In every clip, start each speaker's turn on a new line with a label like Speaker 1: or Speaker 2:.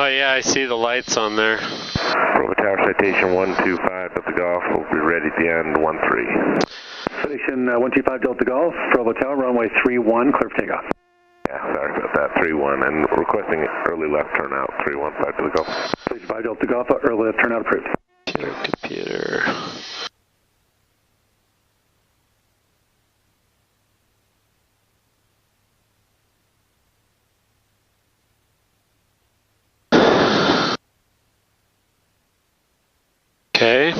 Speaker 1: Oh yeah, I see the lights on there.
Speaker 2: Bravo Tower, citation 125 Delta Golf, will be ready at the end, 13.
Speaker 3: Citation 125 Delta Golf, Bravo Tower, runway 31, clear for takeoff.
Speaker 2: Yeah, sorry about that, 31, and requesting early left turnout, 315 Delta Golf.
Speaker 3: 35 Delta Golf, early left turnout approved.
Speaker 1: Computer. Okay.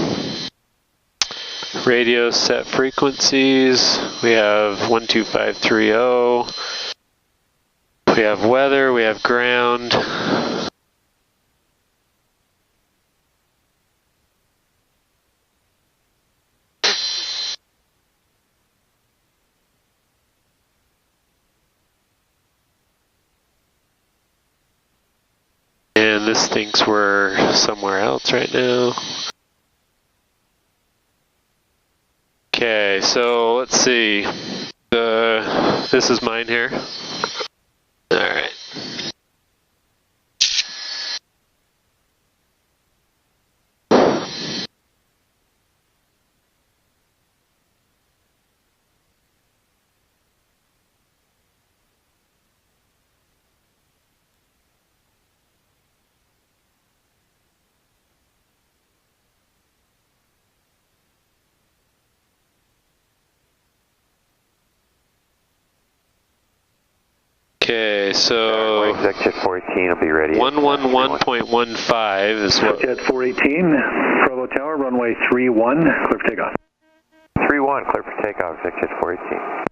Speaker 1: Radio set frequencies. We have 12530. We have weather, we have ground. And this thinks we're somewhere else right now. Okay, so let's see. This is mine here. All right. Okay, so
Speaker 2: Jet 418 will be ready.
Speaker 1: 111.15 is what.
Speaker 3: Jet 418, Bravo Tower, runway 31, clear for takeoff.
Speaker 2: 31, clear for takeoff, Jet 418.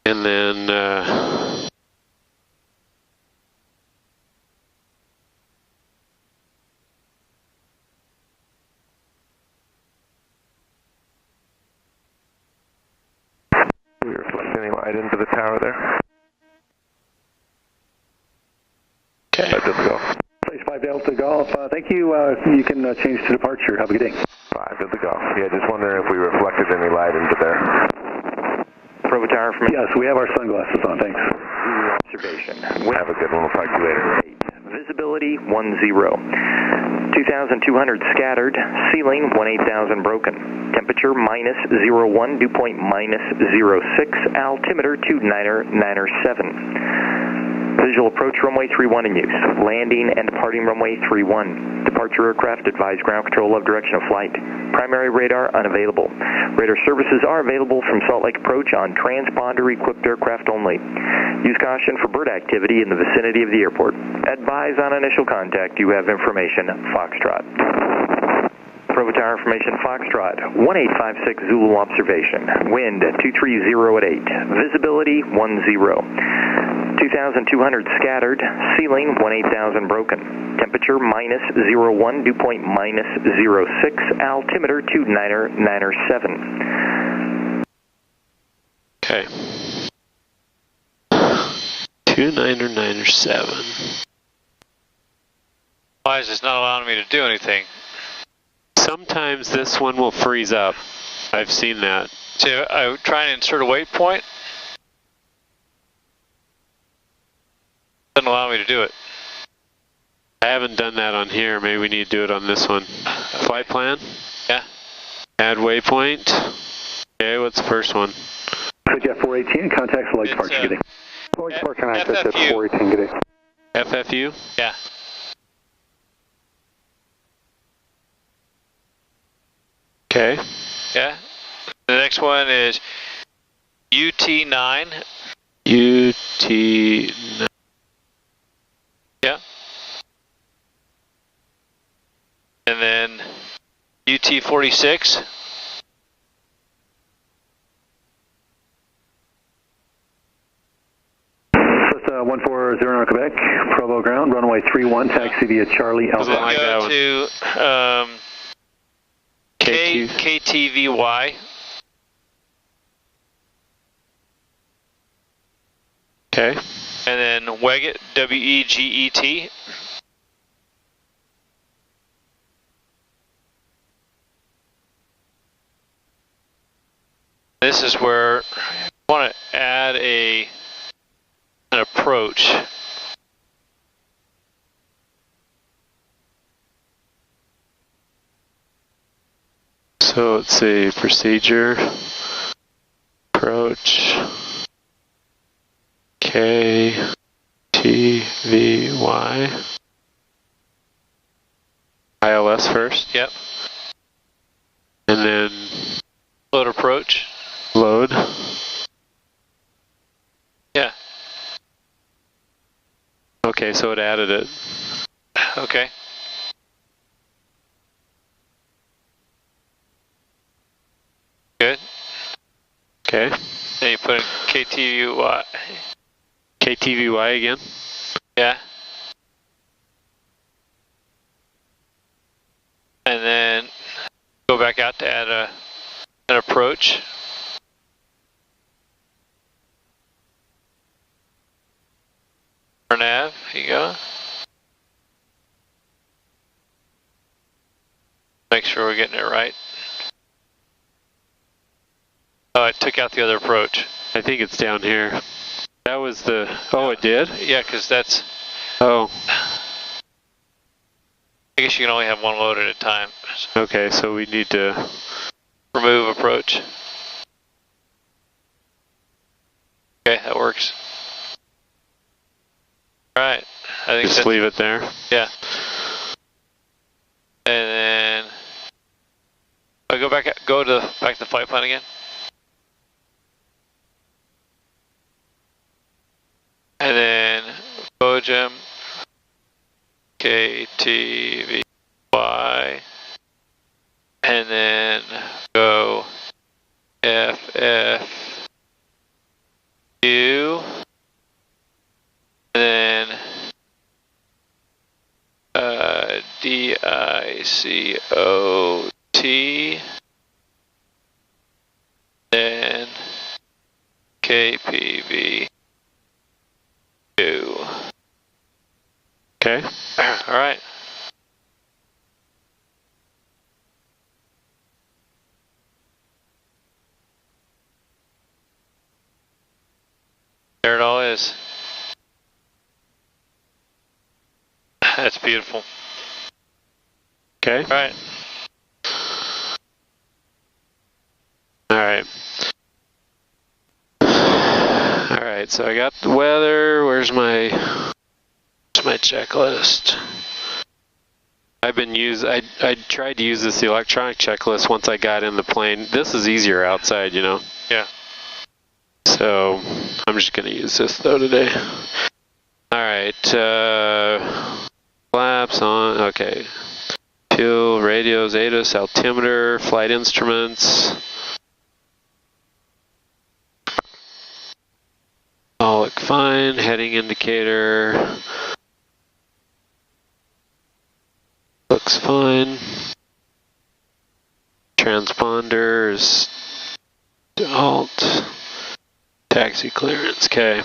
Speaker 1: And then
Speaker 2: we reflect any light into the tower there.
Speaker 1: okay.
Speaker 2: Delta Golf.
Speaker 3: 5 Delta Golf, thank you. You can change to departure. Have a good day.
Speaker 2: 5 Delta Golf. Yeah, just wondering if we reflected any light into there. Bravo Tower from...
Speaker 3: Yes, we have our sunglasses on, thanks.
Speaker 2: Observation. Have a good one. We'll talk to you later.
Speaker 4: Visibility 10. 2,200 scattered. Ceiling 18,000 broken. Temperature -01. Dew point -06. Altimeter 2997. Visual approach runway 31 in use. Landing and departing runway 31. Departure aircraft advise ground control of direction of flight. Primary radar unavailable. Radar services are available from Salt Lake Approach on transponder equipped aircraft only. Use caution for bird activity in the vicinity of the airport. Advise on initial contact you have information Foxtrot. Bravo Tower information Foxtrot. 1856 Zulu observation. Wind 230 at 8. Visibility 10. 2,200 scattered. Ceiling 18,000 broken. Temperature -01. Dew point -06. Altimeter 2997.
Speaker 1: Okay. 2997.
Speaker 5: Why is this not allowing me to do anything?
Speaker 1: Sometimes this one will freeze up. I've seen that.
Speaker 5: So I try and insert a waypoint. Doesn't allow me to do it.
Speaker 1: I haven't done that on here. Maybe we need to do it on this one. Flight plan?
Speaker 5: Yeah.
Speaker 1: Add waypoint. Okay, what's the first one?
Speaker 3: Jet 418, contact select departure. Good day.
Speaker 2: Select departure on Jet
Speaker 5: FFU.
Speaker 2: 418. Good day.
Speaker 1: FFU?
Speaker 5: Yeah.
Speaker 1: Okay.
Speaker 5: Yeah. The next one is UT9.
Speaker 1: UT9.
Speaker 5: Yeah. And then UT46.
Speaker 3: Just 140 on Quebec, Provo ground, runway 31, taxi via Charlie Alpha.
Speaker 1: like that
Speaker 5: Go
Speaker 1: one.
Speaker 5: to KTVY.
Speaker 1: Okay.
Speaker 5: And then Weget, W-E-G-E-T. This is where I want to add an approach.
Speaker 1: So let's see, procedure, approach, KTVY, ILS first.
Speaker 5: Yep.
Speaker 1: And then
Speaker 5: Load approach.
Speaker 1: load.
Speaker 5: Yeah.
Speaker 1: Okay, so it added it.
Speaker 5: Okay. Good.
Speaker 1: Okay.
Speaker 5: Then you put in KTVY.
Speaker 1: KTVY again.
Speaker 5: Yeah. And then go back out to add an approach. For nav, here you go. Make sure we're getting it right. Oh, I took out the other approach.
Speaker 1: I think it's down here. That was the, oh, it did?
Speaker 5: Yeah, because that's,
Speaker 1: Oh,
Speaker 5: I guess you can only have one load at a time.
Speaker 1: okay, so we need to,
Speaker 5: Remove approach. Okay, that works. Alright, I think
Speaker 1: just
Speaker 5: that's,
Speaker 1: leave it there.
Speaker 5: yeah. And then, I go back to the flight plan again. And then, Bojum, KTVY, and then go FFU, and then DICOT, then KPVU.
Speaker 1: Okay.
Speaker 5: All right. There it all is. That's beautiful.
Speaker 1: Okay.
Speaker 5: All right.
Speaker 1: All right. All right, so I got the weather. Where's my checklist? I tried to use this electronic checklist once I got in the plane. This is easier outside, you know.
Speaker 5: Yeah.
Speaker 1: So I'm just gonna use this though today. All right, flaps on. Okay, fuel, radios, ATIS, altimeter, flight instruments. All look fine. Heading indicator looks fine. Transponders, alt, taxi clearance. Okay.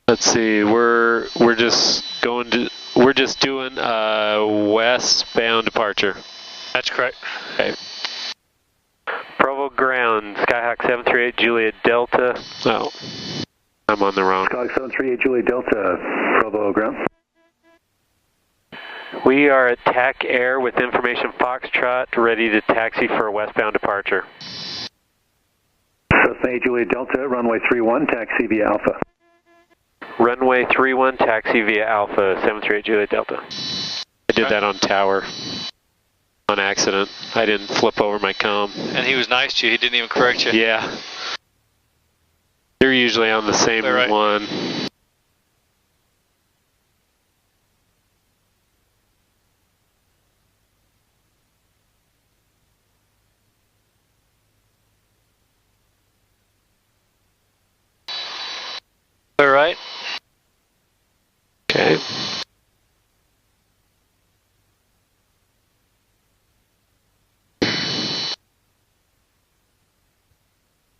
Speaker 1: Let's see. We're just doing westbound departure.
Speaker 5: That's correct.
Speaker 1: Okay. Provo ground, Skyhawk 738 Juliet Delta. Oh, I'm on the wrong.
Speaker 3: Skyhawk 738 Juliet Delta, Provo ground.
Speaker 1: We are at TAC Air with information Foxtrot, ready to taxi for a westbound departure.
Speaker 3: Cessna 8 Juliet Delta, runway 31, taxi via Alpha.
Speaker 1: Runway 31, taxi via Alpha, 738 Juliet Delta. I did that on tower. On accident. I didn't flip over my comm.
Speaker 5: And he was nice to you. He didn't even correct you.
Speaker 1: Yeah. They're usually on the same
Speaker 5: Right.
Speaker 1: one.
Speaker 5: All right.
Speaker 1: Okay.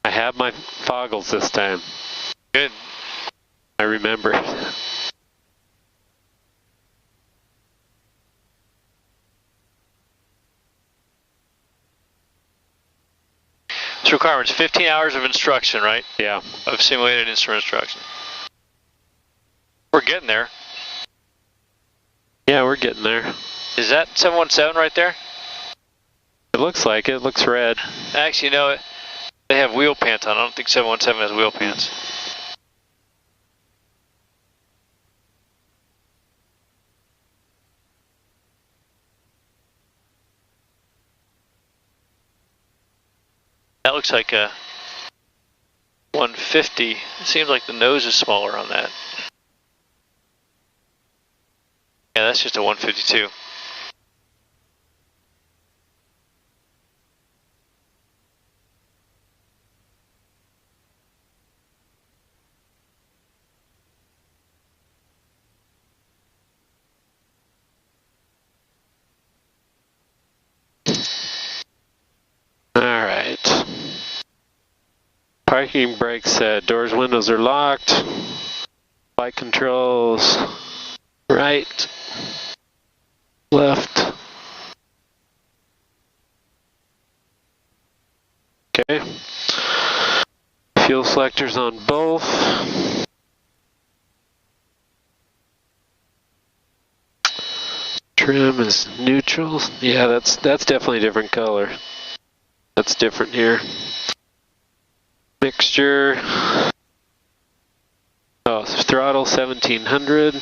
Speaker 1: I have my foggles this time.
Speaker 5: Good.
Speaker 1: I remember.
Speaker 5: So requirements, 15 hours of instruction, right?
Speaker 1: Yeah.
Speaker 5: Of simulated instrument instruction. We're getting there.
Speaker 1: Yeah, we're getting there.
Speaker 5: Is that 717 right there?
Speaker 1: It looks like it. It looks red.
Speaker 5: Actually, no, they have wheel pants on. I don't think 717 has wheel pants. That looks like a 150. It seems like the nose is smaller on that. Yeah, that's just a 152.
Speaker 1: Alright. Parking brake set. Doors, windows are locked. Flight controls. Right. Left. Okay. Fuel selectors on both. Trim is neutral. Yeah, that's definitely a different color. That's different here. Mixture. Oh, throttle 1700.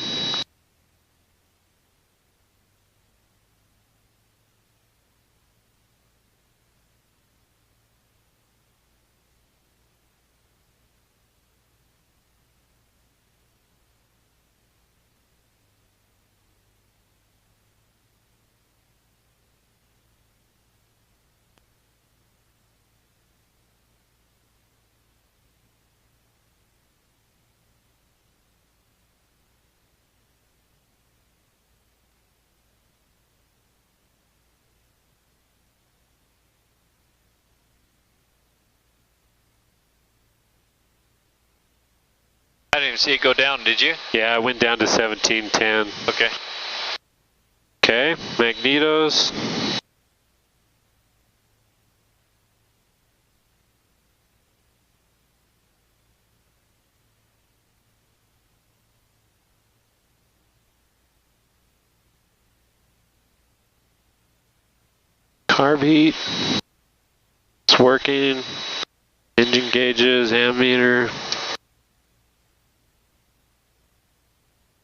Speaker 5: I didn't even see it go down, did you?
Speaker 1: Yeah, I went down to 1710.
Speaker 5: Okay.
Speaker 1: Okay, magnetos. Carb heat. It's working. Engine gauges, ammeter.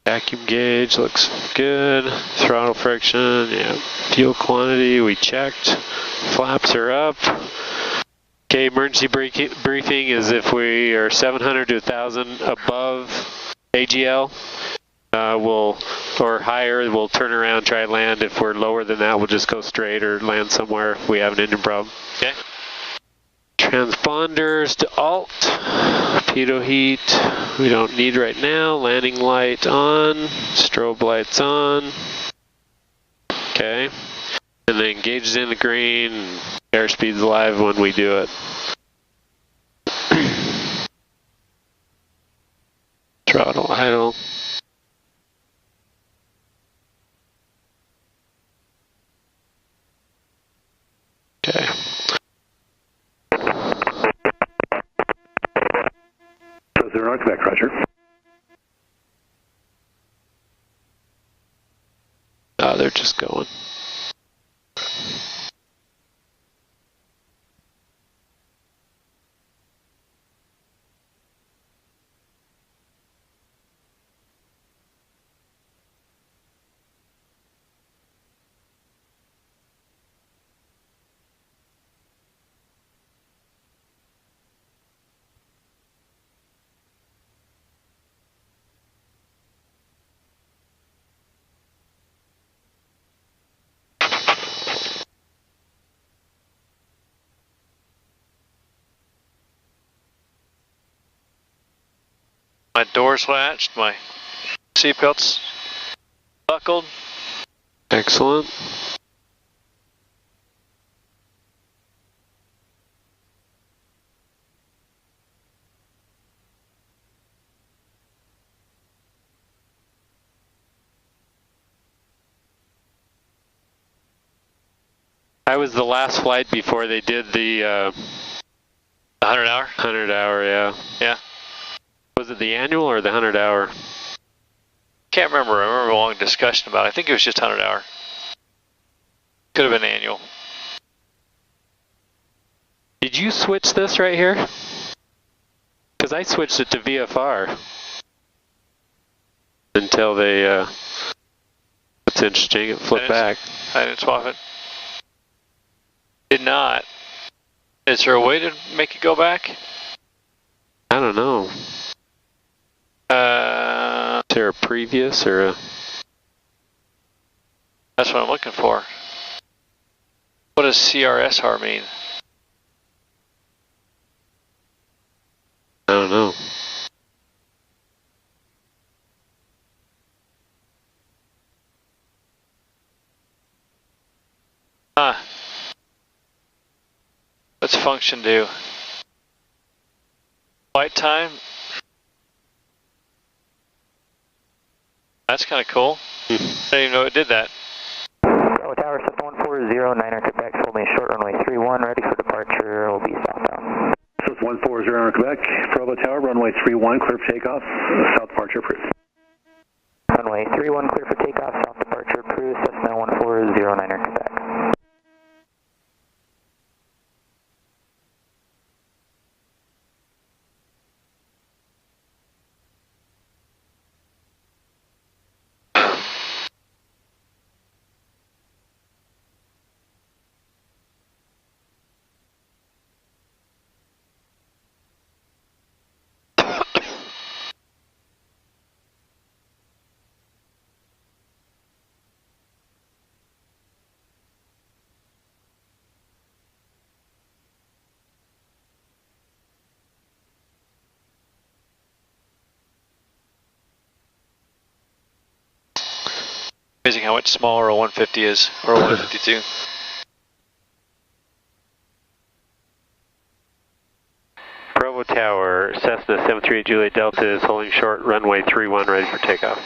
Speaker 1: Vacuum gauge looks good. Throttle friction, yeah. Fuel quantity, we checked. Flaps are up. Okay, emergency briefing is if we are 700 to 1,000 above AGL, or higher, we'll turn around, try to land. If we're lower than that, we'll just go straight or land somewhere if we have an engine problem.
Speaker 5: Okay.
Speaker 1: Transponders to alt, pitot heat, we don't need right now. Landing light on, strobe lights on. Okay, and then gauges in the green, airspeed's live when we do it. Throttle idle. Okay.
Speaker 3: Zero Quebec, Roger.
Speaker 1: They're just going.
Speaker 5: My door's latched, my seatbelt's buckled.
Speaker 1: Excellent. I was the last flight before they did the
Speaker 5: 100 hour?
Speaker 1: 100 hour, yeah.
Speaker 5: Yeah.
Speaker 1: Was it the annual or the 100 hour?
Speaker 5: Can't remember. I remember a long discussion about it. I think it was just 100 hour. Could have been annual.
Speaker 1: Did you switch this right here? Because I switched it to VFR. Until they, that's interesting, it flipped back.
Speaker 5: I didn't swap it. Did not. Is there a way to make it go back?
Speaker 1: I don't know. Is there a previous or a...
Speaker 5: That's what I'm looking for. What does CRSR mean?
Speaker 1: I don't know.
Speaker 5: What's function do? Flight time? That's kind of cool. I didn't even know it did that.
Speaker 4: Bravo Tower 7140, 9er Quebec, holding short runway 31, ready for departure, will be southbound.
Speaker 3: This is 140 on Quebec, Bravo Tower, runway 31, clear for takeoff, south departure approved.
Speaker 4: Runway 31, clear for takeoff, south departure approved, Cessna 140, 9er Quebec.
Speaker 5: Amazing how much smaller a 150 is, or a 152.
Speaker 1: Bravo Tower, Cessna 738 Juliet Delta is holding short, runway 31, ready for takeoff.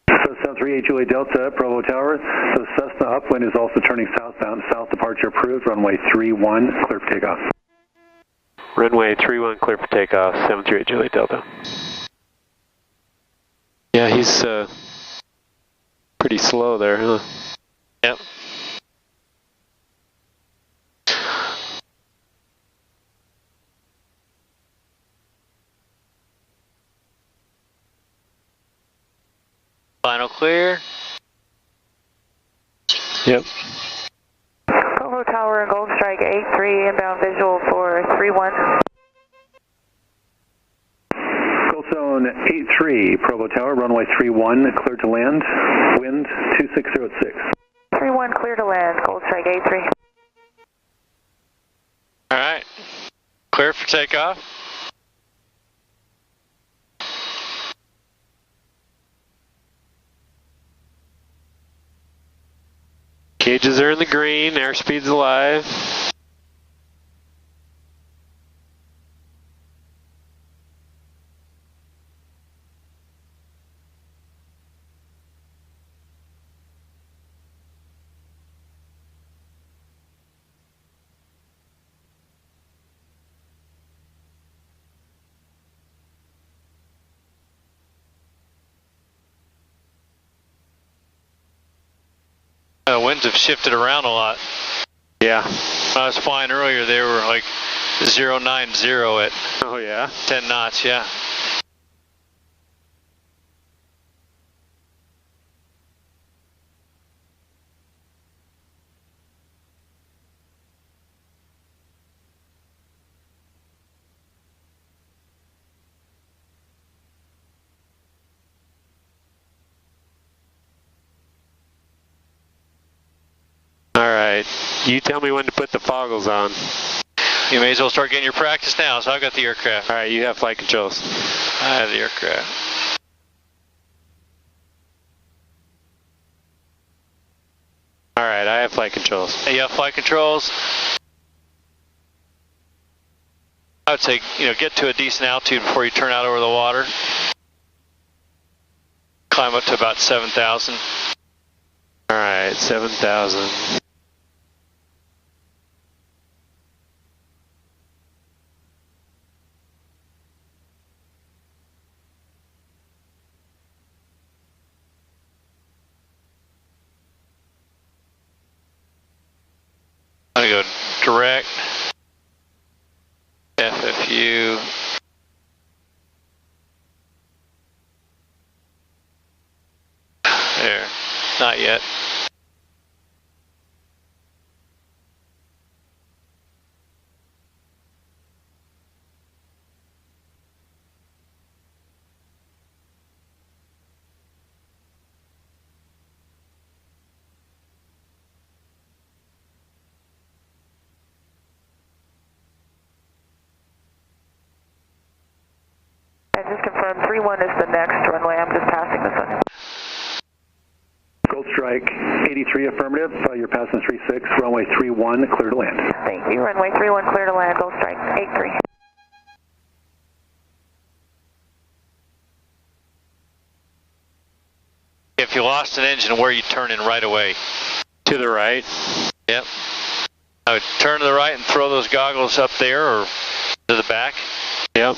Speaker 3: So 738 Juliet Delta, Bravo Tower, so Cessna upwind is also turning southbound, south departure approved, runway 31, clear for takeoff.
Speaker 1: Runway 31, clear for takeoff, 738 Juliet Delta. Yeah, he's pretty slow there, huh?
Speaker 5: Yep. Final clear.
Speaker 1: Yep.
Speaker 6: Bravo Tower and Gold Strike 83, inbound visual for 31.
Speaker 3: Goldstone 83, Bravo Tower, runway 31, clear to land, wind 2606.
Speaker 6: 31 clear to land, Gold Strike 83.
Speaker 5: Alright. Clear for takeoff.
Speaker 1: Gauges are in the green, airspeed's alive.
Speaker 5: Winds have shifted around a lot.
Speaker 1: Yeah.
Speaker 5: When I was flying earlier, they were like 090 at
Speaker 1: Oh yeah?
Speaker 5: 10 knots, yeah.
Speaker 1: Alright, you tell me when to put the foggles on.
Speaker 5: You may as well start getting your practice now, so I've got the aircraft.
Speaker 1: Alright, you have flight controls.
Speaker 5: I have the aircraft.
Speaker 1: Alright, I have flight controls.
Speaker 5: Hey, you have flight controls. I would say, get to a decent altitude before you turn out over the water. climb up to about 7,000.
Speaker 1: All right, 7,000.
Speaker 5: I'm going to go direct, FFU. There, not yet.
Speaker 6: I just confirmed 31 is the next runway. I'm just passing this one.
Speaker 3: Gold Strike 83 affirmative. You're passing 36, runway 31, clear to land.
Speaker 6: Thank you. Runway 31 clear to land. Gold Strike 83.
Speaker 5: If you lost an engine, where you turn in right away?
Speaker 1: To the right.
Speaker 5: Yep. I would turn to the right and throw those goggles up there or to the back.
Speaker 1: Yep.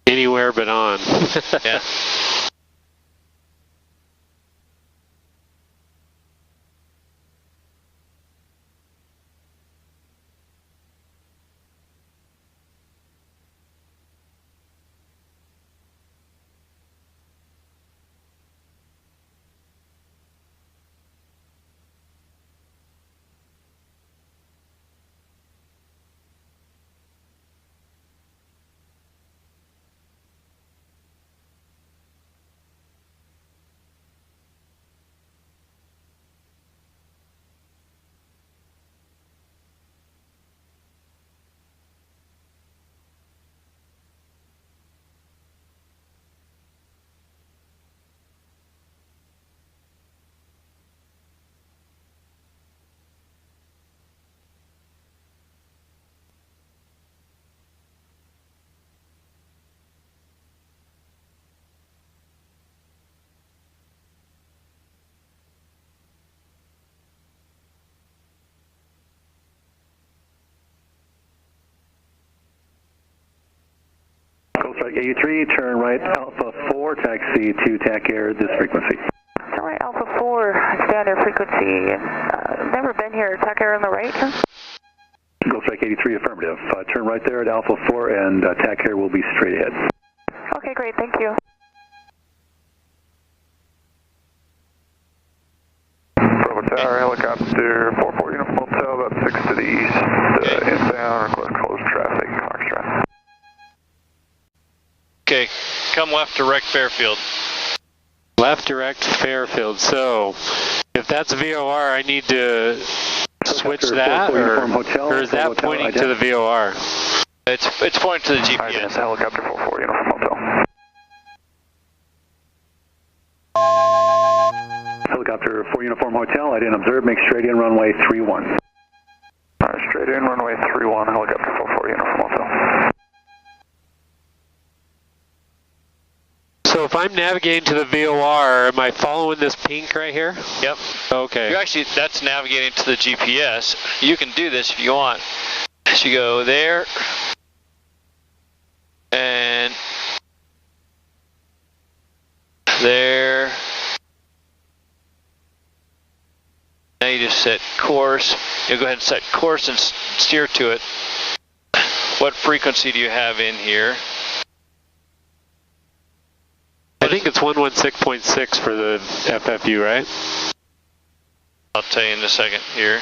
Speaker 1: Anywhere but on.
Speaker 5: Yeah.
Speaker 3: Gold Strike 83, turn right Alpha 4, taxi to TAC Air this frequency.
Speaker 6: Turn right Alpha 4, standard frequency. Never been here. TAC Air on the right, huh?
Speaker 3: Gold Strike 83 affirmative. Turn right there at Alpha 4 and TAC Air will be straight ahead.
Speaker 6: Okay, great. Thank you.
Speaker 7: Bravo Tower, helicopter 44 Uniform Hotel, about 6 to the east. Inbound, request closed traffic, Foxtrot.
Speaker 5: Okay, come left direct Fairfield.
Speaker 1: Left direct Fairfield. So, if that's VOR, I need to switch that, or is that pointing to the VOR?
Speaker 5: It's pointing to the GPS.
Speaker 7: That's helicopter 44 Uniform Hotel.
Speaker 3: Helicopter 4 Uniform Hotel, I didn't observe, make straight in runway 31.
Speaker 7: Straight in runway 31, helicopter 44 Uniform Hotel.
Speaker 1: So if I'm navigating to the VOR, am I following this pink right here?
Speaker 5: Yep.
Speaker 1: Okay.
Speaker 5: You actually, that's navigating to the GPS. You can do this if you want. So you go there, and there. Now you just set course. You go ahead and set course and steer to it. What frequency do you have in here?
Speaker 1: I think it's 116.6 for the FFU, right?
Speaker 5: I'll tell you in a second here.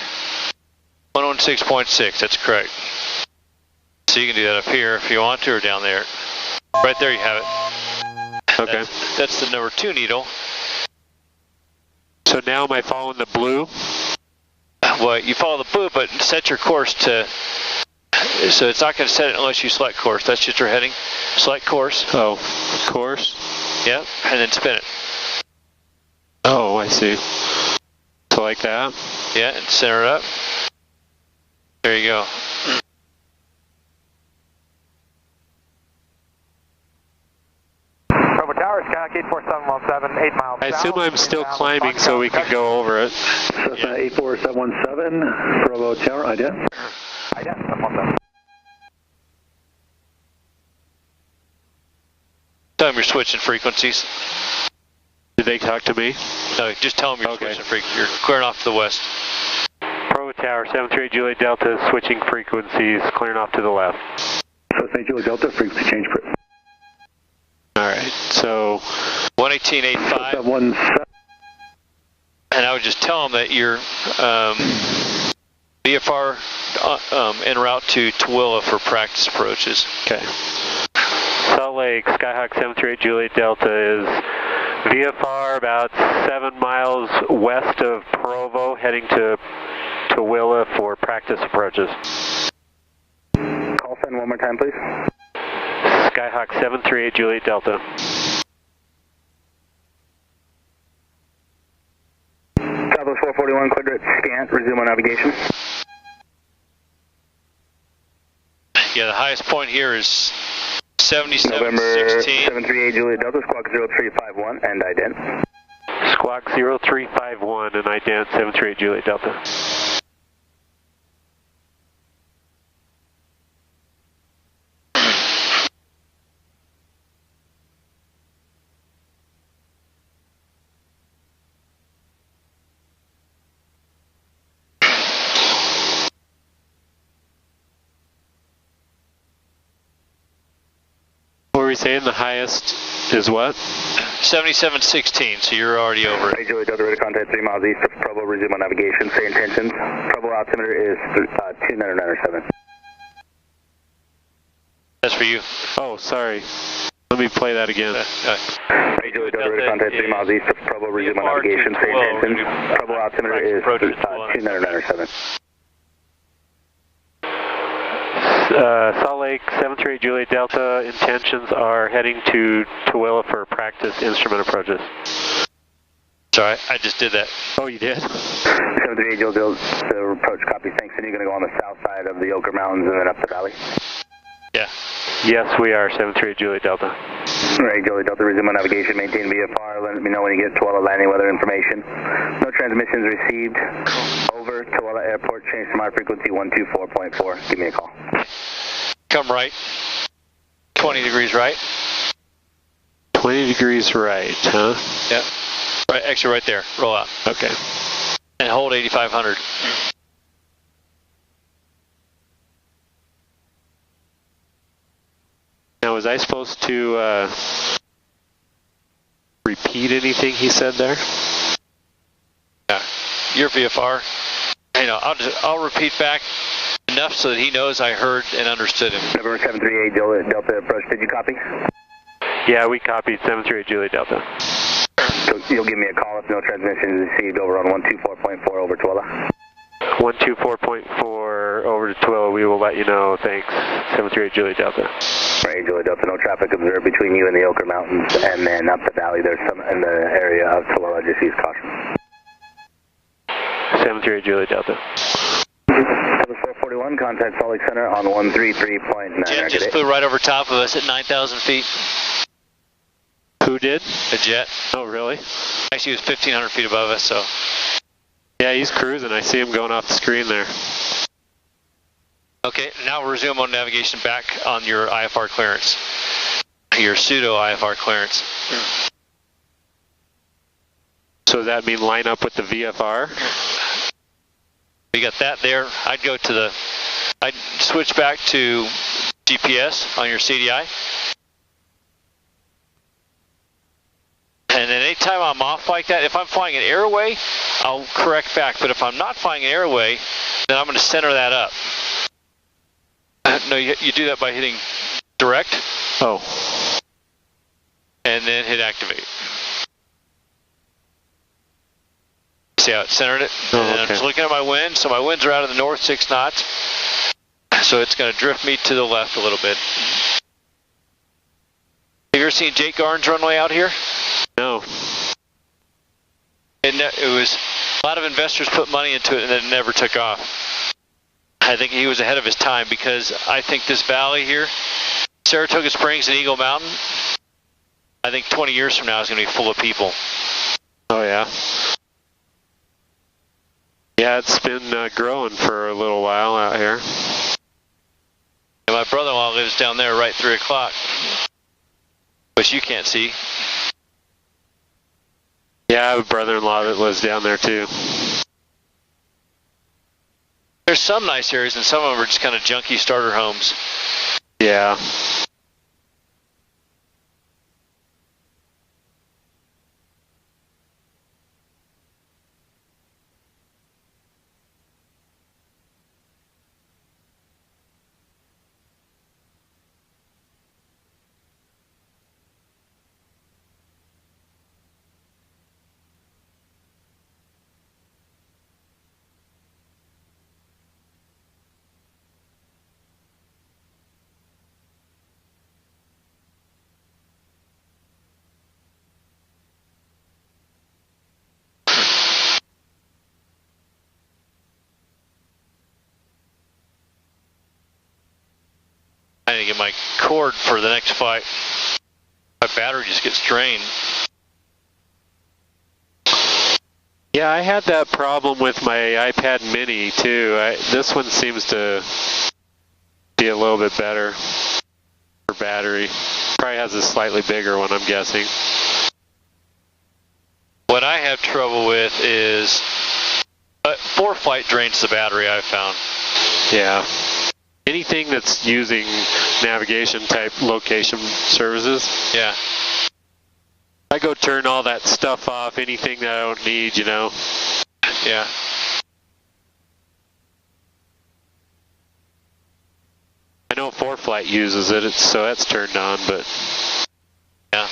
Speaker 5: 116.6, that's correct. So you can do that up here if you want to, or down there. Right there you have it.
Speaker 1: Okay.
Speaker 5: That's the number 2 needle.
Speaker 1: So now am I following the blue?
Speaker 5: Well, you follow the blue, but set your course to, so it's not going to set it unless you select course. That's just your heading. Select course.
Speaker 1: Oh, course?
Speaker 5: Yep, and then spin it.
Speaker 1: Oh, I see. So like that?
Speaker 5: Yeah, and center it up. There you go.
Speaker 8: Tower, Skyhawk 84717, 8 miles.
Speaker 1: I assume I'm still climbing so we can go over it.
Speaker 3: Cessna 84717, Bravo Tower, ident.
Speaker 8: Ident, 717.
Speaker 5: Tell them you're switching frequencies.
Speaker 1: Did they talk to me?
Speaker 5: No, just tell them you're switching frequencies. You're clearing off to the west.
Speaker 1: Bravo Tower, 738 Juliet Delta, switching frequencies, clearing off to the left.
Speaker 3: Cessna 8 Juliet Delta, frequency change.
Speaker 1: Alright, so
Speaker 5: 118.85.
Speaker 3: 17.
Speaker 5: And I would just tell them that you're VFR en route to Tooele for practice approaches.
Speaker 1: Okay. Salt Lake, Skyhawk 738 Juliet Delta is VFR about 7 miles west of Provo, heading to Tooele for practice approaches.
Speaker 2: Call sign one more time, please.
Speaker 1: Skyhawk 738 Juliet Delta.
Speaker 2: Southwest 441, cleared at scant, resume on navigation.
Speaker 5: Yeah, the highest point here is 7716.
Speaker 2: November 738 Juliet Delta, squawk 0351 and ident.
Speaker 1: Squawk 0351 and ident 738 Juliet Delta. What were we saying? The highest is what?
Speaker 5: 7716, so you're already over it.
Speaker 2: Hey, Juliet Delta, ready to contact 3 miles east of Provo, resume on navigation, say intentions. Provo altimeter is 2997.
Speaker 5: That's for you.
Speaker 1: Oh, sorry. Let me play that again.
Speaker 2: Hey, Juliet Delta, ready to contact 3 miles east of Provo, resume on navigation, say intentions. Provo altimeter is 2997.
Speaker 1: Salt Lake 738 Juliet Delta, intentions are heading to Tooele for practice instrument approaches.
Speaker 5: Sorry, I just did that.
Speaker 1: Oh, you did?
Speaker 2: 738 Juliet Delta, approach, copy, thanks. And you're going to go on the south side of the Ochre Mountains and then up the valley?
Speaker 5: Yeah.
Speaker 1: Yes, we are, 738 Juliet Delta.
Speaker 2: Alright, Juliet Delta, resume on navigation, maintain VFR, let me know when you get Tooele landing weather information. No transmissions received. Over, Tooele Airport, change to my frequency 124.4. Give me a call.
Speaker 5: Come right. 20 degrees right.
Speaker 1: 20 degrees right, huh?
Speaker 5: Yep. Right, actually right there. Roll out.
Speaker 1: Okay.
Speaker 5: And hold 8500.
Speaker 1: Now, was I supposed to repeat anything he said there?
Speaker 5: Yeah. Your VFR. You know, I'll repeat back enough so that he knows I heard and understood him.
Speaker 2: November 738 Juliet Delta approach, did you copy?
Speaker 1: Yeah, we copied 738 Juliet Delta.
Speaker 2: So you'll give me a call if no transmission is received over on 124.4 over Tooele.
Speaker 1: 124.4 over to Tooele, we will let you know. Thanks. 738 Juliet Delta.
Speaker 2: Right, Juliet Delta, no traffic observed between you and the Ochre Mountains, and then up the valley there's some in the area of Tooele, just use caution.
Speaker 1: 738 Juliet Delta.
Speaker 2: 441, contact Salt Lake Center on 133.9.
Speaker 5: Jet just flew right over top of us at 9,000 feet.
Speaker 1: Who did?
Speaker 5: A jet.
Speaker 1: Oh, really?
Speaker 5: Actually, he was 1,500 feet above us, so.
Speaker 1: Yeah, he's cruising. I see him going off the screen there.
Speaker 5: Okay, now resume on navigation back on your IFR clearance. Your pseudo IFR clearance.
Speaker 1: So does that mean line up with the VFR?
Speaker 5: You got that there. I'd switch back to GPS on your CDI. And then anytime I'm off like that, if I'm flying an airway, I'll correct back. But if I'm not flying an airway, then I'm going to center that up. No, you do that by hitting direct.
Speaker 1: Oh.
Speaker 5: And then hit activate. See how it centered it?
Speaker 1: Oh,
Speaker 5: and
Speaker 1: okay.
Speaker 5: I'm just looking at my wind. So my winds are out of the north 6 knots. So it's going to drift me to the left a little bit. Have you ever seen Jake Garn's runway out here?
Speaker 1: No.
Speaker 5: It was, a lot of investors put money into it and then it never took off. I think he was ahead of his time because I think this valley here, Saratoga Springs and Eagle Mountain, I think 20 years from now is going to be full of people.
Speaker 1: Oh yeah. Yeah, it's been growing for a little while out here.
Speaker 5: And my brother-in-law lives down there right 3 o'clock, which you can't see.
Speaker 1: Yeah, I have a brother-in-law that lives down there too.
Speaker 5: There's some nice areas, and some of them are just kind of junky starter homes.
Speaker 1: Yeah.
Speaker 5: I need to get my cord for the next flight. My battery just gets drained.
Speaker 1: Yeah, I had that problem with my iPad mini too. This one seems to be a little bit better for battery. Probably has a slightly bigger one, I'm guessing.
Speaker 5: What I have trouble with is 4-flight drains the battery, I've found.
Speaker 1: Yeah. Anything that's using navigation type location services.
Speaker 5: Yeah.
Speaker 1: I go turn all that stuff off, anything that I don't need, you know.
Speaker 5: Yeah.
Speaker 1: I know 4-flight uses it, so that's turned on, but
Speaker 5: yeah.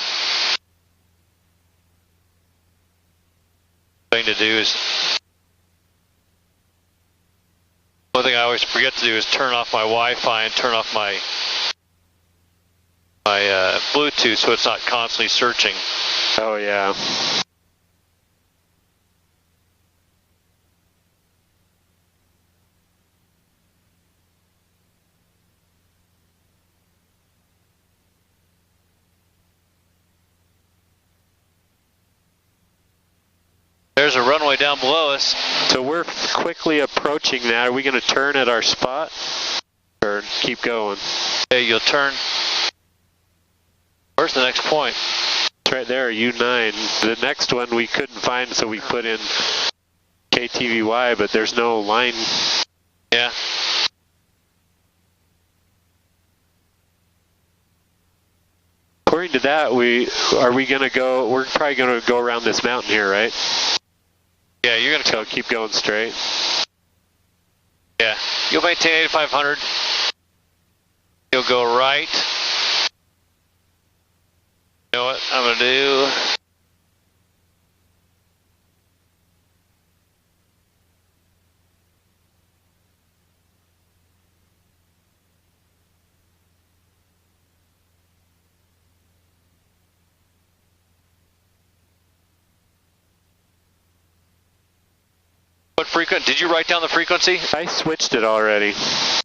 Speaker 5: Thing to do is, one thing I always forget to do is turn off my Wi-Fi and turn off my Bluetooth so it's not constantly searching.
Speaker 1: oh yeah.
Speaker 5: There's a runway down below us.
Speaker 1: So we're quickly approaching that. Are we going to turn at our spot or keep going?
Speaker 5: Okay, you'll turn. Where's the next point?
Speaker 1: It's right there, U9. The next one we couldn't find, so we put in KTVY, but there's no line.
Speaker 5: Yeah.
Speaker 1: According to that, we're probably going to go around this mountain here, right?
Speaker 5: Yeah, you're going to
Speaker 1: So keep going straight.
Speaker 5: Yeah. You'll maintain 8500. You'll go right. You know what I'm going to do? What frequency? Did you write down the frequency?
Speaker 1: I switched it already.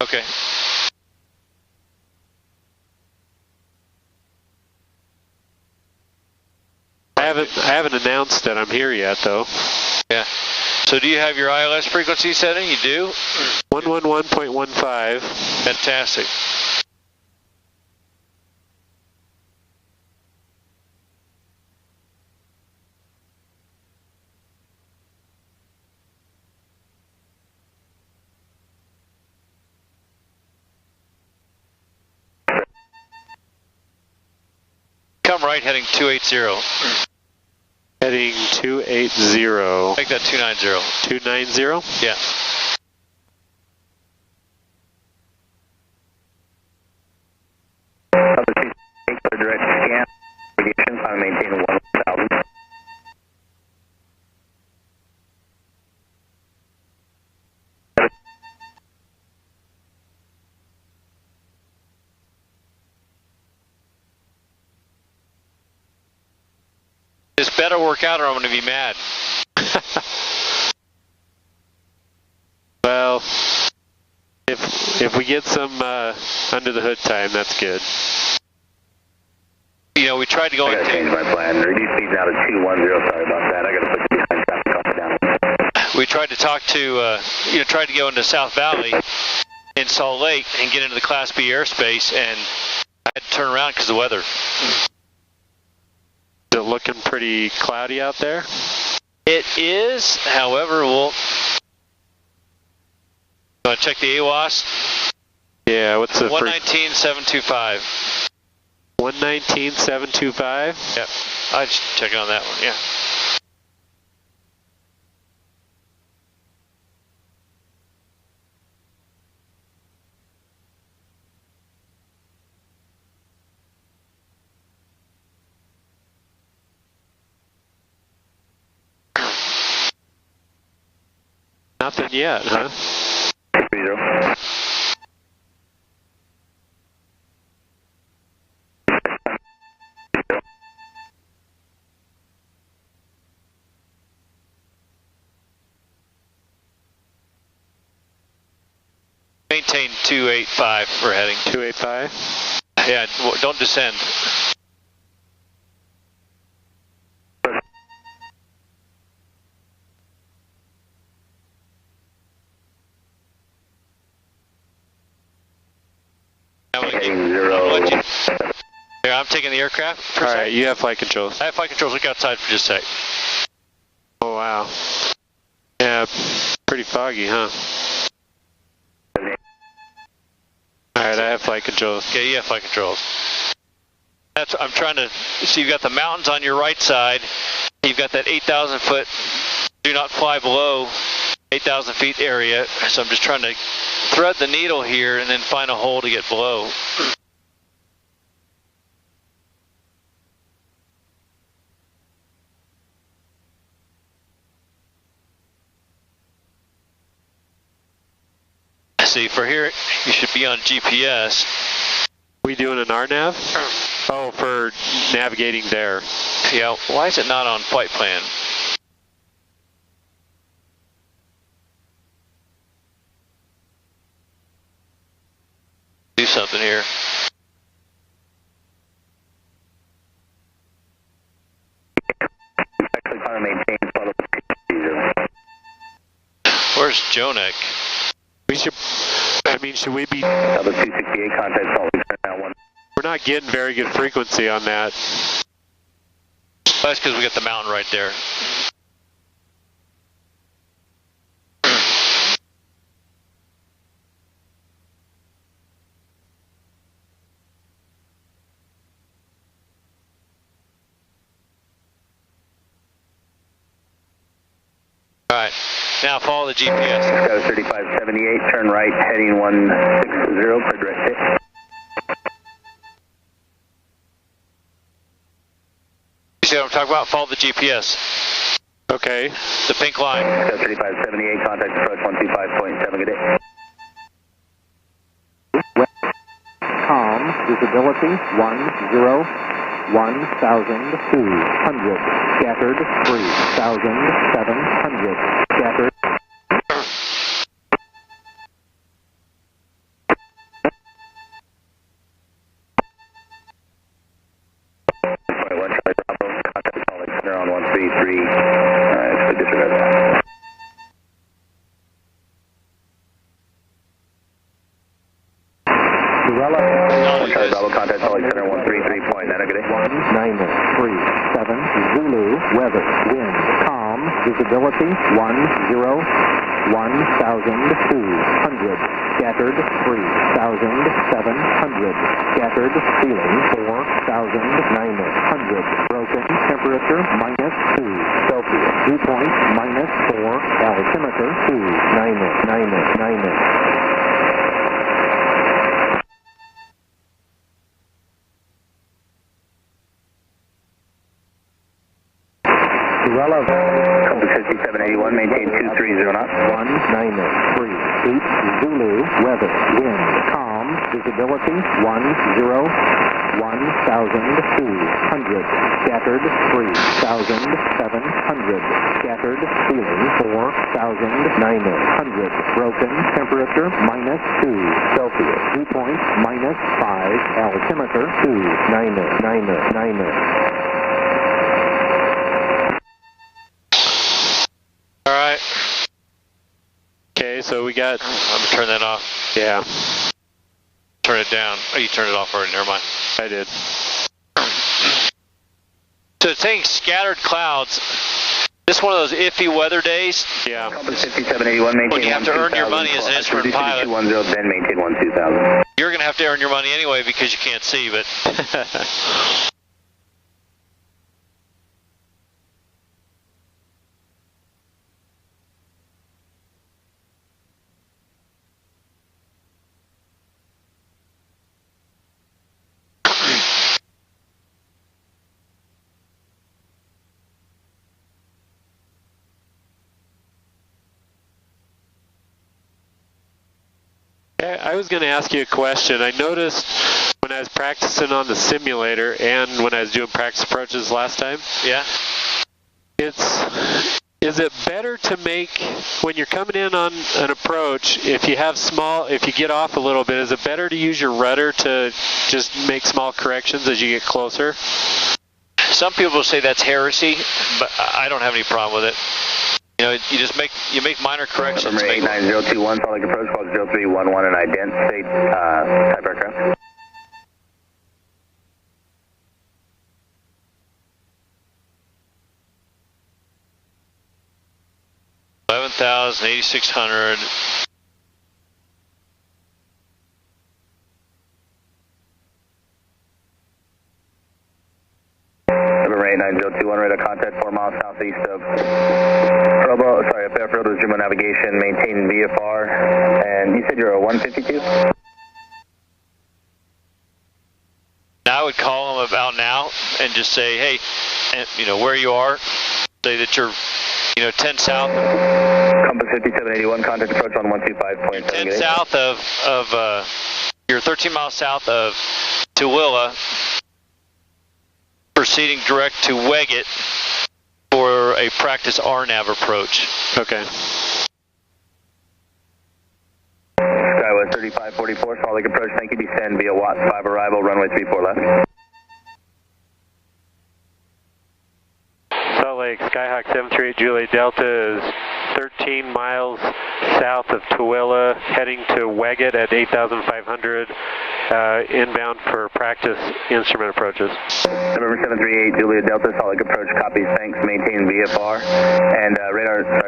Speaker 5: Okay.
Speaker 1: I haven't announced that I'm here yet, though.
Speaker 5: Yeah. So do you have your ILS frequency setting? You do?
Speaker 1: 111.15.
Speaker 5: Fantastic. Come right, heading 280.
Speaker 1: Heading 280.
Speaker 5: Make that 290.
Speaker 1: 290?
Speaker 5: Yeah.
Speaker 2: Direct scan. I'm maintaining 1000.
Speaker 5: This better work out or I'm going to be mad.
Speaker 1: Well, if we get some under the hood time, that's good.
Speaker 5: You know, we tried to go
Speaker 2: I gotta change my plan. Reduce speed now to 210. Sorry about that. I gotta put you behind traffic off down.
Speaker 5: We tried to talk to, tried to go into South Valley in Salt Lake and get into the Class B airspace, and I had to turn around because of the weather.
Speaker 1: Is it looking pretty cloudy out there?
Speaker 5: It is, however, we'll check the AWOS.
Speaker 1: Yeah, what's the
Speaker 5: 119.725.
Speaker 1: 119.725?
Speaker 5: Yep, I just check on that one, yeah.
Speaker 1: Nothing yet, huh?
Speaker 2: 0.
Speaker 5: Maintain 285 for heading.
Speaker 1: 285?
Speaker 5: Yeah, don't descend.
Speaker 2: Heading 0.
Speaker 5: Here, I'm taking the aircraft for a
Speaker 1: All
Speaker 5: sec.
Speaker 1: right, you have flight controls.
Speaker 5: I have flight controls. Look outside for just a sec.
Speaker 1: Oh, wow. Yeah, pretty foggy, huh? All right, I have flight controls.
Speaker 5: Okay, you have flight controls. That's I'm trying to see. You've got the mountains on your right side. You've got that 8,000 foot do not fly below 8,000 feet area. So I'm just trying to thread the needle here and then find a hole to get below. See, for here, you should be on GPS.
Speaker 1: We doing an RNAV? Oh, for navigating there.
Speaker 5: Yeah, why is it not on flight plan? Do something here.
Speaker 2: Actually, trying to maintain follow.
Speaker 5: Where's Jonek?
Speaker 1: We should, I mean, should we be...
Speaker 2: Other 268 contact call.
Speaker 1: We're not getting very good frequency on that.
Speaker 5: That's because we got the mountain right there. All right, now follow the GPS.
Speaker 2: Got a 3578, turn right, heading 160 for direct hit.
Speaker 5: You see what I'm talking about? Follow the GPS.
Speaker 1: Okay.
Speaker 5: The pink line.
Speaker 2: Got 3578, contact approach 125.7, good day.
Speaker 9: Calm, visibility 10, 1,200, scattered 3,700, scattered.
Speaker 2: On 133, it's disregard. Bravo contact Holly Center 133.9, good day.
Speaker 9: 1937, Zulu, weather, wind, calm, visibility 1,200, scattered 3,700, scattered, ceiling 4,900, broken, temperature -2 Celsius, dew point -4, altimeter 2,999.
Speaker 2: Compass 5781, maintain 230 knots.
Speaker 9: 1938, Zulu, weather, wind, calm, visibility 1,200, scattered 3,700, scattered, ceiling 4,999. -900. Broken. Temperature -2 Celsius. Dew point -5. Altimeter 290.
Speaker 1: All right. Okay, so we got.
Speaker 5: I'm gonna turn that off.
Speaker 1: Yeah,
Speaker 5: Turn it down. Oh, you turned it off already. Never mind.
Speaker 1: I did.
Speaker 5: So it's saying scattered clouds. This is one of those iffy weather days.
Speaker 1: Yeah.
Speaker 2: Compass 5781, maintain
Speaker 5: When you have to earn your money as an instrument pilot.
Speaker 2: 20, then maintain 12000.
Speaker 5: You're going to have to earn your money anyway because you can't see, but
Speaker 1: I was going to ask you a question. I noticed when I was practicing on the simulator and when I was doing practice approaches last time.
Speaker 5: yeah.
Speaker 1: Is it better to make, when you're coming in on an approach, if you get off a little bit, is it better to use your rudder to just make small corrections as you get closer?
Speaker 5: Some people say that's heresy, but I don't have any problem with it. You know, you just make minor corrections.
Speaker 2: Number 89021, Salt Lake approach, call 0311 and ident, state type aircraft.
Speaker 5: $11,800.
Speaker 2: Number 89021, radar contact 4 miles southeast of Provo, sorry, up airfield with Jumo navigation, maintain VFR, and you said you're a 152?
Speaker 5: Now I would call them about now and just say, hey, and, you know, where you are. Say that you're, 10 south.
Speaker 2: Compass 5781, contact approach on 125.7.
Speaker 5: 10 south of you're 13 miles south of Tooele, proceeding direct to Weggett for a practice RNAV approach.
Speaker 1: Okay.
Speaker 2: Skywest 3544, Salt Lake approach, thank you, descend via Watts 5 arrival, runway 34 left.
Speaker 1: Salt Lake, Skyhawk 738 Juliet Delta is 13 miles south of Tooele, heading to Weggett at 8,500, inbound for practice instrument approaches.
Speaker 2: November 738 Juliet Delta, Salt Lake approach, copies, thanks, maintain VFR, and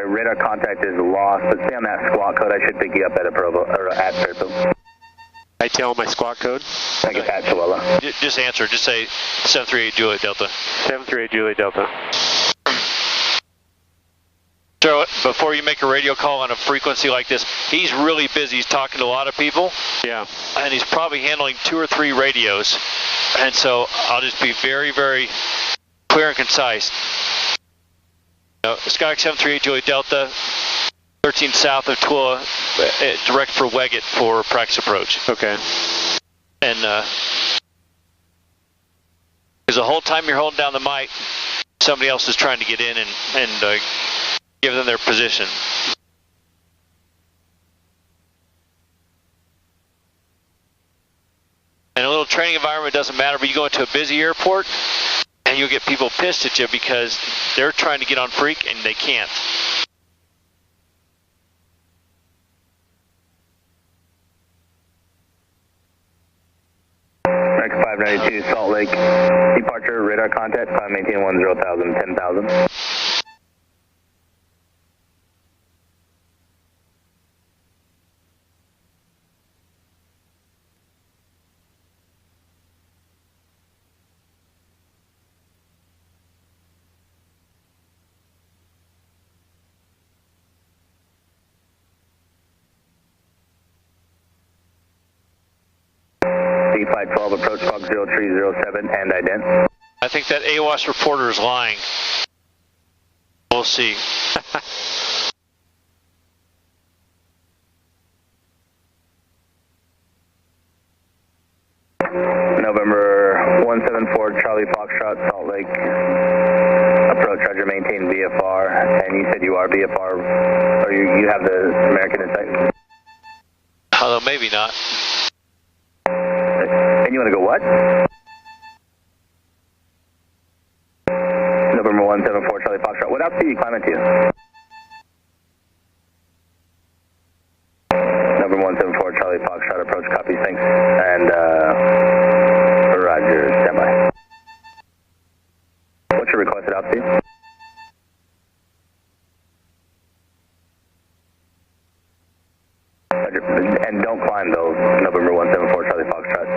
Speaker 2: radar contact is lost, but stay on that squawk code, I should pick you up at at Fairfield.
Speaker 1: I tell my squawk code?
Speaker 2: I guess at Tooele.
Speaker 5: Just answer, just say 738 Juliet Delta.
Speaker 1: 738 Juliet Delta.
Speaker 5: So before you make a radio call on a frequency like this, he's really busy. He's talking to a lot of people.
Speaker 1: Yeah.
Speaker 5: And he's probably handling 2 or 3 radios. And so I'll just be very, very clear and concise. Skyhawk 738 Juliet Delta, 13 south of Tooele, direct for Weggett for practice approach.
Speaker 1: Okay.
Speaker 5: And because the whole time you're holding down the mic, somebody else is trying to get in and give them their position. In a little training environment, it doesn't matter, but you go into a busy airport and you'll get people pissed at you because they're trying to get on freak and they can't.
Speaker 2: Next 592 Salt Lake, departure, radar contact, climb, maintain 10,000, 10,000. D512 approach log 0307 and ident.
Speaker 5: I think that AWAS reporter is lying. We'll see.
Speaker 2: November 174 Charlie Foxtrot, Salt Lake. Approach, roger. Roger, maintain VFR, and you said you are VFR, or you have the American in sight?
Speaker 5: Although maybe not.
Speaker 2: And you want to go what? November 174 Charlie Foxtrot. What altitude are you climbing to? November 174 Charlie Foxtrot, approach, copy, thanks. And, Roger, standby. What's your requested altitude? Roger. And don't climb though, November 174 Charlie Foxtrot.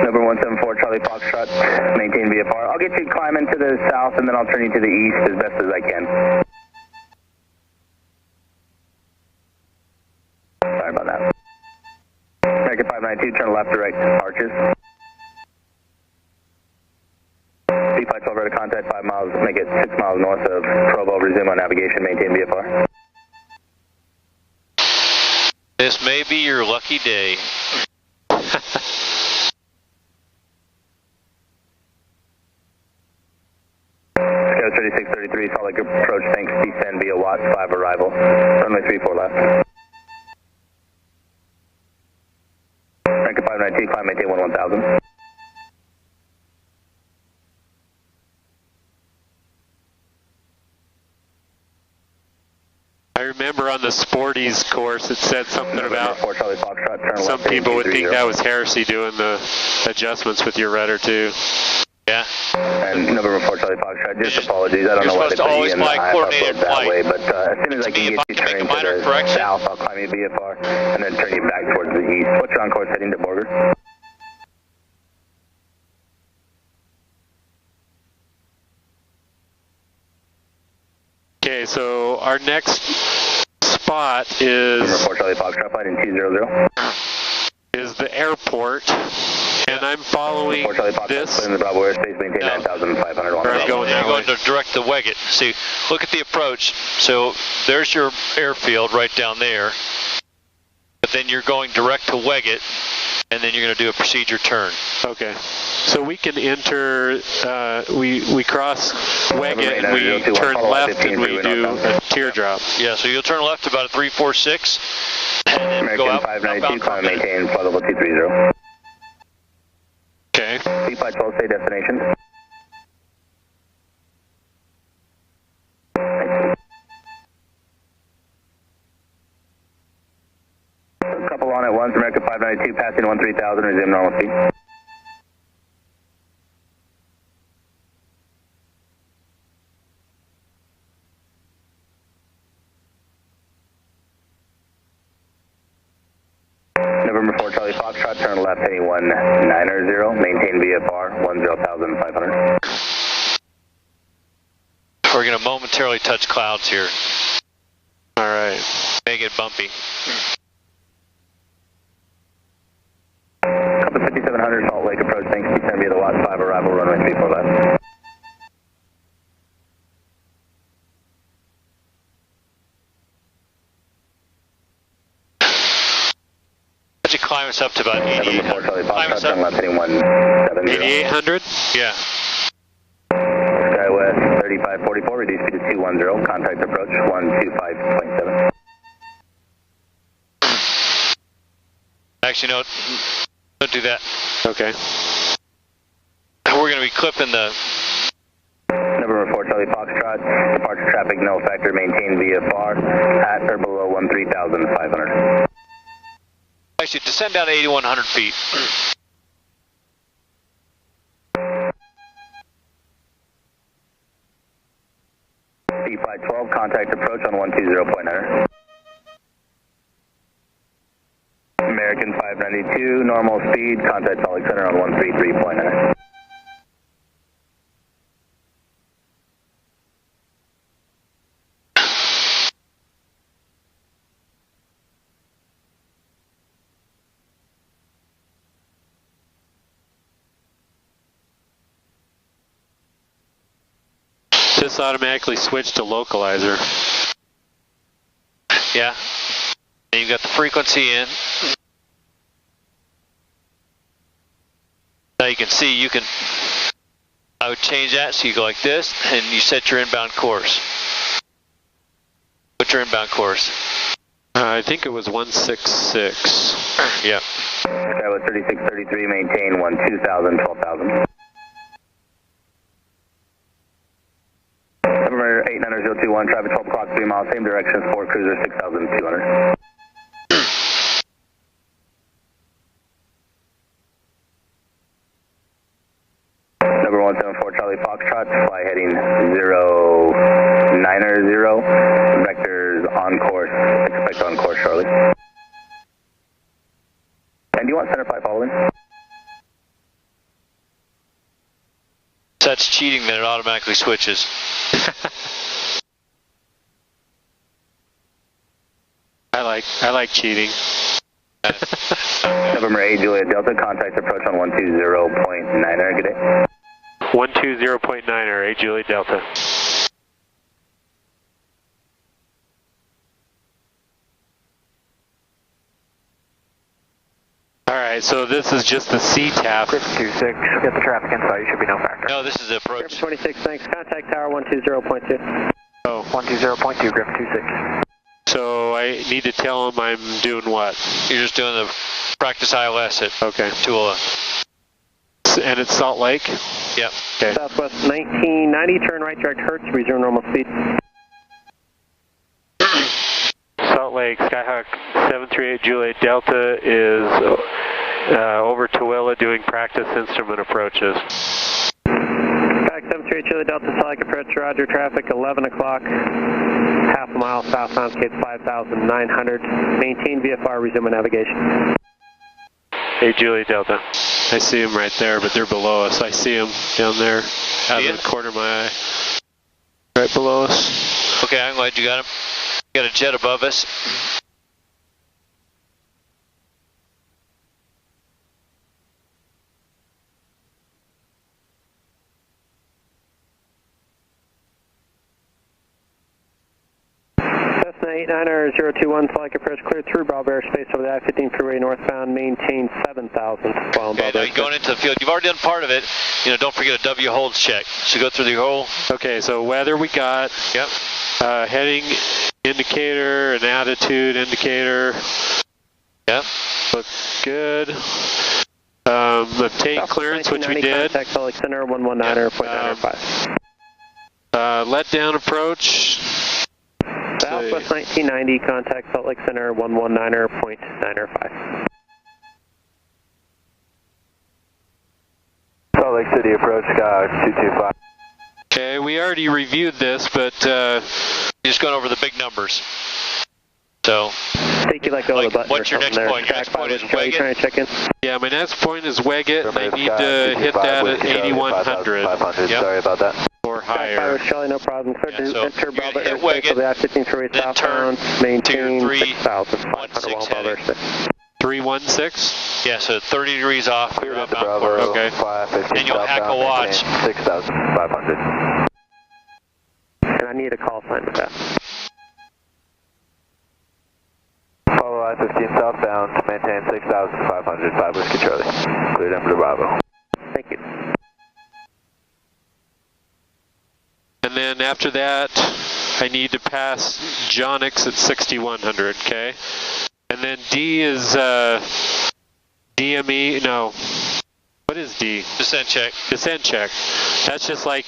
Speaker 2: November 174 Charlie Foxtrot, maintain VFR. I'll get you climbing to the south and then I'll turn you to the east as best as I can. Sorry about that. American 592, turn left direct arches. C512 ready to contact 5 miles, make it 6 miles north of Provo, resume on navigation, maintain VFR.
Speaker 5: This may be your lucky day.
Speaker 2: 3633, solid group approach, thanks, descend via Watts 5 arrival. Runway 34 left. American 592, climb, maintain 1000.
Speaker 1: I remember on the Sporties course it said something about
Speaker 2: Charlie Foxtrot, turn
Speaker 1: some
Speaker 2: left,
Speaker 1: people would think that was heresy doing the adjustments with your rudder too.
Speaker 5: Yeah.
Speaker 2: And November 4 Charlie Foxtrot, just apologies, I don't know why they put you in the IFR that way, but as soon as I can get you turning to the south, I'll climb you VFR and then turn you back towards the east. What's your on-course heading to Borger?
Speaker 1: Okay, so our next spot is
Speaker 2: November 4 Charlie Foxtrot, flight in 200.
Speaker 1: Is the airport, and I'm following this.
Speaker 2: In the Bravo airspace, maintain 9,500.
Speaker 1: I'm going that way.
Speaker 5: You're going to direct the Weggett. See, look at the approach. So there's your airfield right down there. But then you're going direct to Weggett, and then you're going to do a procedure turn.
Speaker 1: Okay. So we can enter, we cross Weggett, and we turn left, and we do a teardrop.
Speaker 5: Yeah, so you'll turn left about a 346. And then
Speaker 2: American
Speaker 5: go out,
Speaker 2: 592, climb, maintain flight level 230.
Speaker 1: Okay.
Speaker 2: C512, stay destination. A couple on at once, American 592, passing 13,000, resume normal speed. November 4 Charlie Foxtrot, turn left heading 190, maintain VFR 10,500.
Speaker 5: We're going to momentarily touch clouds here.
Speaker 1: All right.
Speaker 5: Make it bumpy.
Speaker 2: Compass 5700, Salt Lake approach, thanks, descend via the Watts 5 arrival, runway 34 left.
Speaker 5: Climb us up to about 8,800. Climb us up.
Speaker 1: 8,800?
Speaker 5: Yeah.
Speaker 2: SkyWest 3544, reduce speed to 210, contact approach 125.7.
Speaker 5: Actually, no, don't do that.
Speaker 1: Okay.
Speaker 5: We're going to be clipping the...
Speaker 2: November 4 Charlie Foxtrot, departure traffic no factor, maintain VFR at or below 13,500.
Speaker 5: Actually, descend down to 8,100 feet.
Speaker 2: C512, contact approach on 120.9. American wind 592, normal speed, contact Salt Lake Center on 133.9.
Speaker 1: This automatically switched to localizer.
Speaker 5: Yeah. And you've got the frequency in. Now you can see, I would change that so you go like this, and you set your inbound course. What's your inbound course?
Speaker 1: I think it was 166.
Speaker 5: Yeah.
Speaker 2: That was 3633, maintain 2000, 12,000. Number 89021, traffic 12 o'clock, 3 miles, same direction, Sport Cruiser 6200. Number 174, Charlie Foxtrot, fly heading 090, vectors on course, expect on course, Charlie. And do you want center flight following?
Speaker 5: That's cheating, then it automatically switches.
Speaker 1: I like cheating.
Speaker 2: November 8, Juliet Delta, contact approach on 120.9er, good day.
Speaker 1: 120.9er, 8 Juliet Delta. Alright, so this is just the CTAF.
Speaker 8: 26, get the traffic inside, you should be no factor.
Speaker 5: No, this is the approach.
Speaker 8: 26, thanks. Contact tower 120.2.
Speaker 1: Oh.
Speaker 8: 120.2, Griffin 26.
Speaker 1: So I need to tell them I'm doing what?
Speaker 5: You're just doing the practice ILS at
Speaker 1: Okay.
Speaker 5: 211.
Speaker 1: And it's Salt Lake?
Speaker 5: Yep.
Speaker 1: Okay.
Speaker 8: Southwest 1990, turn right direct Hertz, resume normal speed.
Speaker 1: Salt Lake, Skyhawk 738 Juliet Delta is over Tooele doing practice instrument approaches.
Speaker 8: Skyhawk 738 Juliet Delta, Salt Lake approach, roger, traffic 11 o'clock, half a mile southbound, Cape 5,900, maintain VFR, resume navigation.
Speaker 1: Hey Juliet Delta. I see them right there, but they're below us. I see them down there out of the corner of my eye. Right below us.
Speaker 5: Okay, I'm glad you got him. Got a jet above us.
Speaker 8: Cessna 89021, Salt Lake approach, clear through Bravo airspace over the I-15 freeway northbound, maintain 7,000 while
Speaker 5: Okay, now you're going into the field. You've already done part of it. Don't forget a W holds check. So go through the whole.
Speaker 1: Okay, so weather we got.
Speaker 5: Yep.
Speaker 1: Heading indicator, an attitude indicator.
Speaker 5: Yep.
Speaker 1: Looks good. Obtain clearance, which we did.
Speaker 8: Contact Salt Lake Center 119.95.
Speaker 1: Let down approach.
Speaker 8: Southwest 1990, contact Salt Lake Center 119.95.
Speaker 7: Salt Lake City approach, Skyhawk 225.
Speaker 1: Okay, we already reviewed this, but
Speaker 5: Just going over the big numbers. So,
Speaker 8: Think you let go of the button.
Speaker 5: what's your next point? Your next point is WEG
Speaker 8: trying to check in?
Speaker 1: yeah, my next point is WEG it, and I need to hit that at 8,100.
Speaker 5: Yep.
Speaker 7: Sorry about that.
Speaker 1: Or
Speaker 8: Higher.
Speaker 1: higher.
Speaker 8: Charlie, no problem. Clear to
Speaker 5: so
Speaker 8: enter
Speaker 5: you're
Speaker 8: Bravo
Speaker 5: gonna hit WEG
Speaker 8: airspace
Speaker 5: it,
Speaker 8: over the I-15 freeway
Speaker 5: then turn
Speaker 8: southbound, maintain 6,500 while
Speaker 5: 16
Speaker 8: Bravo
Speaker 5: heading.
Speaker 8: airspace.
Speaker 1: 316?
Speaker 5: Yeah, so 30 degrees off.
Speaker 7: Clear to
Speaker 5: outbound
Speaker 7: Bravo,
Speaker 5: course.
Speaker 1: Okay.
Speaker 7: 515
Speaker 5: And you'll hack a watch.
Speaker 7: 6,500.
Speaker 8: And I need a call sign with that.
Speaker 7: Follow I-15 southbound, maintain 6,500, 5 Whiskey Charlie. Cleared in for the Bravo.
Speaker 8: Thank you.
Speaker 1: And then after that, I need to pass Jonix at 6,100, okay? And then D is DME, no. What is D?
Speaker 5: Descent check.
Speaker 1: Descent check. That's just like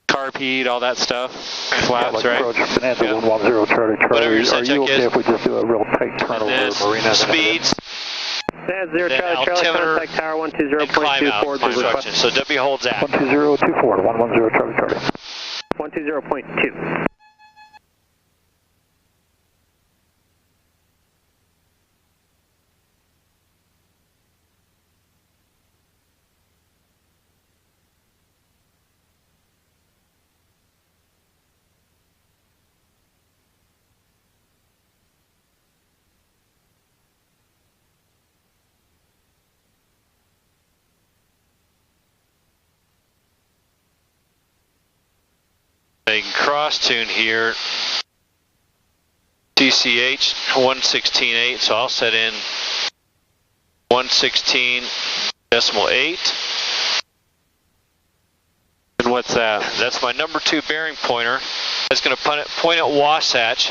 Speaker 1: carb heat, all that stuff. Flaps, right?
Speaker 3: Bonanza 110 Charlie
Speaker 5: Whatever your
Speaker 3: Charlie. Are
Speaker 5: set
Speaker 3: you
Speaker 5: check
Speaker 3: okay
Speaker 5: is.
Speaker 3: if we just do a real tight turn
Speaker 5: And then
Speaker 3: over Marina?
Speaker 5: speeds.
Speaker 8: That's 0
Speaker 5: Then
Speaker 8: Charlie Charlie,
Speaker 5: altimeter
Speaker 8: contact tower
Speaker 5: and climb
Speaker 8: 120.2
Speaker 5: out
Speaker 8: forward to request.
Speaker 5: instructions. So W holds act.
Speaker 3: 12024 to 110 Charlie Charlie.
Speaker 8: 120.2.
Speaker 5: I can cross tune here. CCH 116.8, so I'll set in 116.8.
Speaker 1: And what's that?
Speaker 5: That's my number 2 bearing pointer. That's going to point at Wasatch.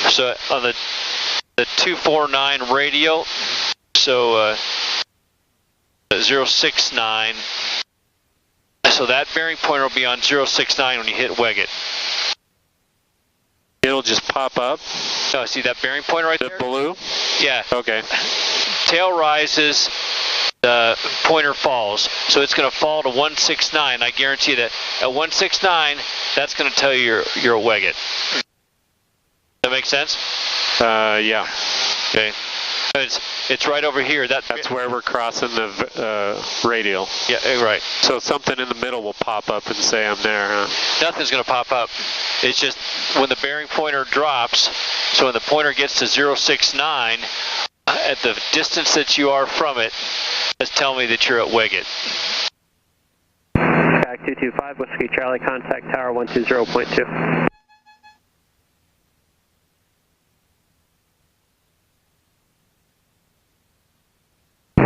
Speaker 5: So on the 249 radial, so 069. So that bearing pointer will be on 069 when you hit Weggett.
Speaker 1: It'll just pop up?
Speaker 5: Oh, see that bearing pointer right there?
Speaker 1: The blue?
Speaker 5: Yeah.
Speaker 1: Okay.
Speaker 5: Tail rises, the pointer falls. So it's going to fall to 169. I guarantee that at 169, that's going to tell you you're at Weggett. That make sense?
Speaker 1: Yeah.
Speaker 5: Okay. It's right over here.
Speaker 1: That's where we're crossing the radial.
Speaker 5: Yeah, right.
Speaker 1: So something in the middle will pop up and say I'm there, huh?
Speaker 5: Nothing's going to pop up. It's just when the bearing pointer drops, so when the pointer gets to 069, at the distance that you are from it, it's telling me that you're at Weggett.
Speaker 8: Back 225, Whiskey Charlie, contact tower 120.2.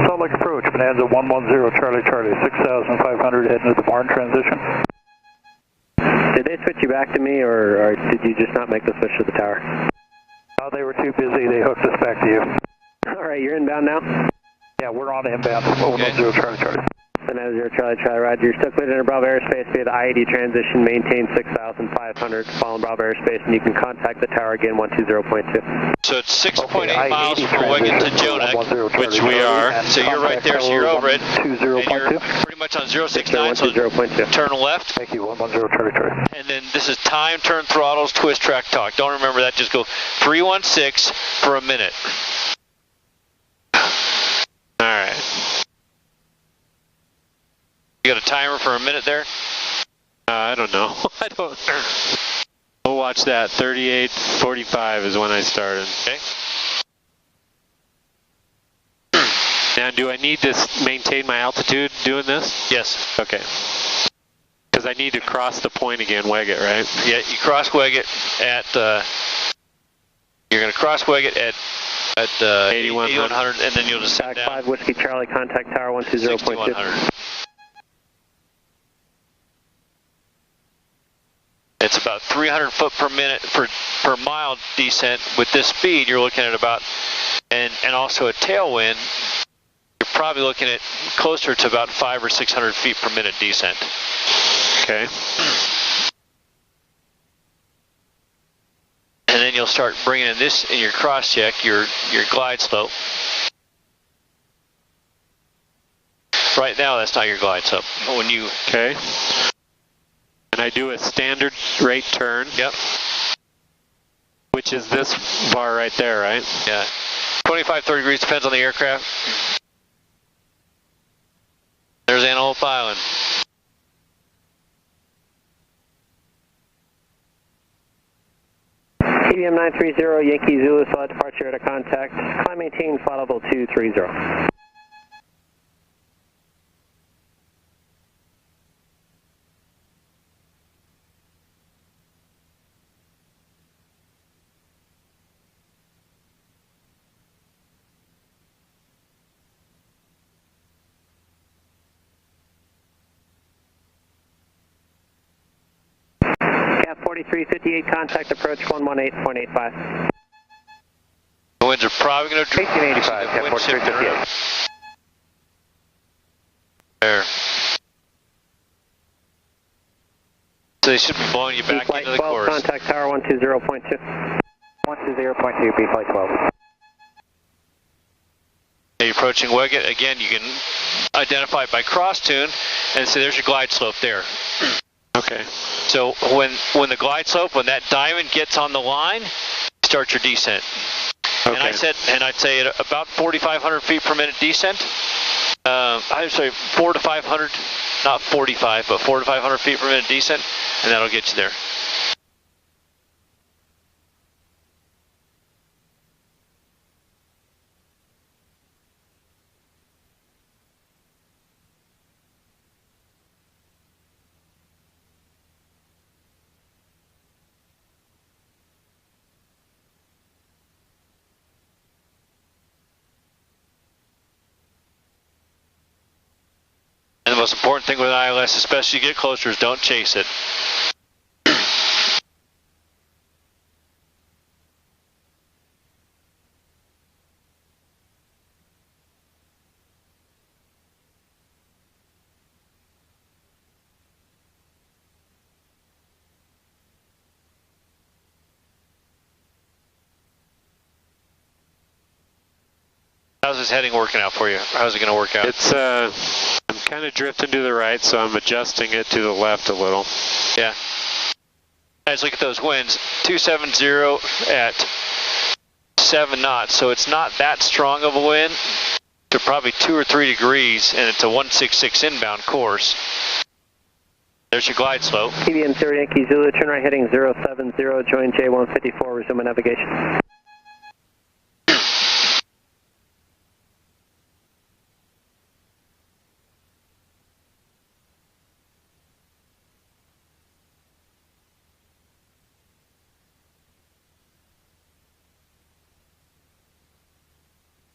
Speaker 3: Salt Lake approach, Bonanza 110, Charlie Charlie, 6,500 heading to the barn transition.
Speaker 8: Did they switch you back to me, or did you just not make the switch to the tower?
Speaker 3: Oh, they were too busy, they hooked us back to you.
Speaker 8: All right, you're inbound now?
Speaker 3: Yeah, we're on inbound, 110 Charlie Charlie.
Speaker 8: Bonanza 0 Charlie Charlie, roger. You're still cleared into Bravo airspace via the I-80 transition, maintain 6,500, following Bravo airspace, and you can contact the tower again, 120.2.
Speaker 5: So it's 6.8 miles from Weggett to Jonak,
Speaker 1: which we are.
Speaker 5: So you're right there, so you're over it. And you're
Speaker 3: 20.2.
Speaker 5: pretty much on 069, so
Speaker 8: 120.2.
Speaker 5: turn left.
Speaker 3: Thank you, 110 Charlie Charlie.
Speaker 5: And then this is time, turn throttles, twist, track, talk. Don't remember that, just go 316 for a minute.
Speaker 1: All right.
Speaker 5: You got a timer for a minute there?
Speaker 1: I don't know. We'll watch that. 38:45 is when I started.
Speaker 5: Okay.
Speaker 1: Now, do I need to maintain my altitude doing this?
Speaker 5: Yes.
Speaker 1: Okay. Because I need to cross the point again, Weggett, right?
Speaker 5: Yeah, you cross Weggett at, you're going to cross Weggett at 8100, and then you'll just
Speaker 8: Back
Speaker 5: set down.
Speaker 8: 5, Whiskey Charlie, contact tower 120.2.
Speaker 5: 6100. It's about 300 foot per minute per mile descent. With this speed, you're looking at about, and also a tailwind, you're probably looking at closer to about 500 or 600 feet per minute descent.
Speaker 1: Okay.
Speaker 5: And then you'll start bringing in this in your cross check, your glide slope. Right now, that's not your glide slope. When you
Speaker 1: Okay. And I do a standard rate turn.
Speaker 5: Yep.
Speaker 1: Which is this bar right there, right?
Speaker 5: Yeah. 25, 30 degrees, depends on the aircraft. There's Antelope Island.
Speaker 8: KBM 930, Yankee Zulu, solid departure at a contact. Climb maintain, flight level 230. Cap 4358, contact approach 118.85.
Speaker 5: The winds are probably going to...
Speaker 8: 1885, Cap 4358.
Speaker 5: There. So they should be blowing you back
Speaker 8: flight
Speaker 5: into the
Speaker 8: 12,
Speaker 5: course.
Speaker 8: contact tower 120.2. 120.2, B flight 12.
Speaker 5: You're approaching Weggett. Again, you can identify it by cross tune and say there's your glide slope there.
Speaker 1: Okay.
Speaker 5: So when the glide slope, when that diamond gets on the line, start your descent.
Speaker 1: Okay.
Speaker 5: And I'd say at about 4,500 feet per minute descent. I'm sorry, 4 to 500, not 45, but 4 to 500 feet per minute descent, and that'll get you there. most important thing with an ILS, especially as you get closer, is don't chase it. How's this heading working out for you? How's it going to work out?
Speaker 1: It's, I'm kind of drifting to the right, so I'm adjusting it to the left a little.
Speaker 5: Yeah. Let's look at those winds. 270 at 7 knots, so it's not that strong of a wind. They're probably 2 or 3 degrees, and it's a 166 inbound course. There's your glide slope.
Speaker 8: KBM 0 Yankee Zulu, turn right heading 070, join J154, resume navigation.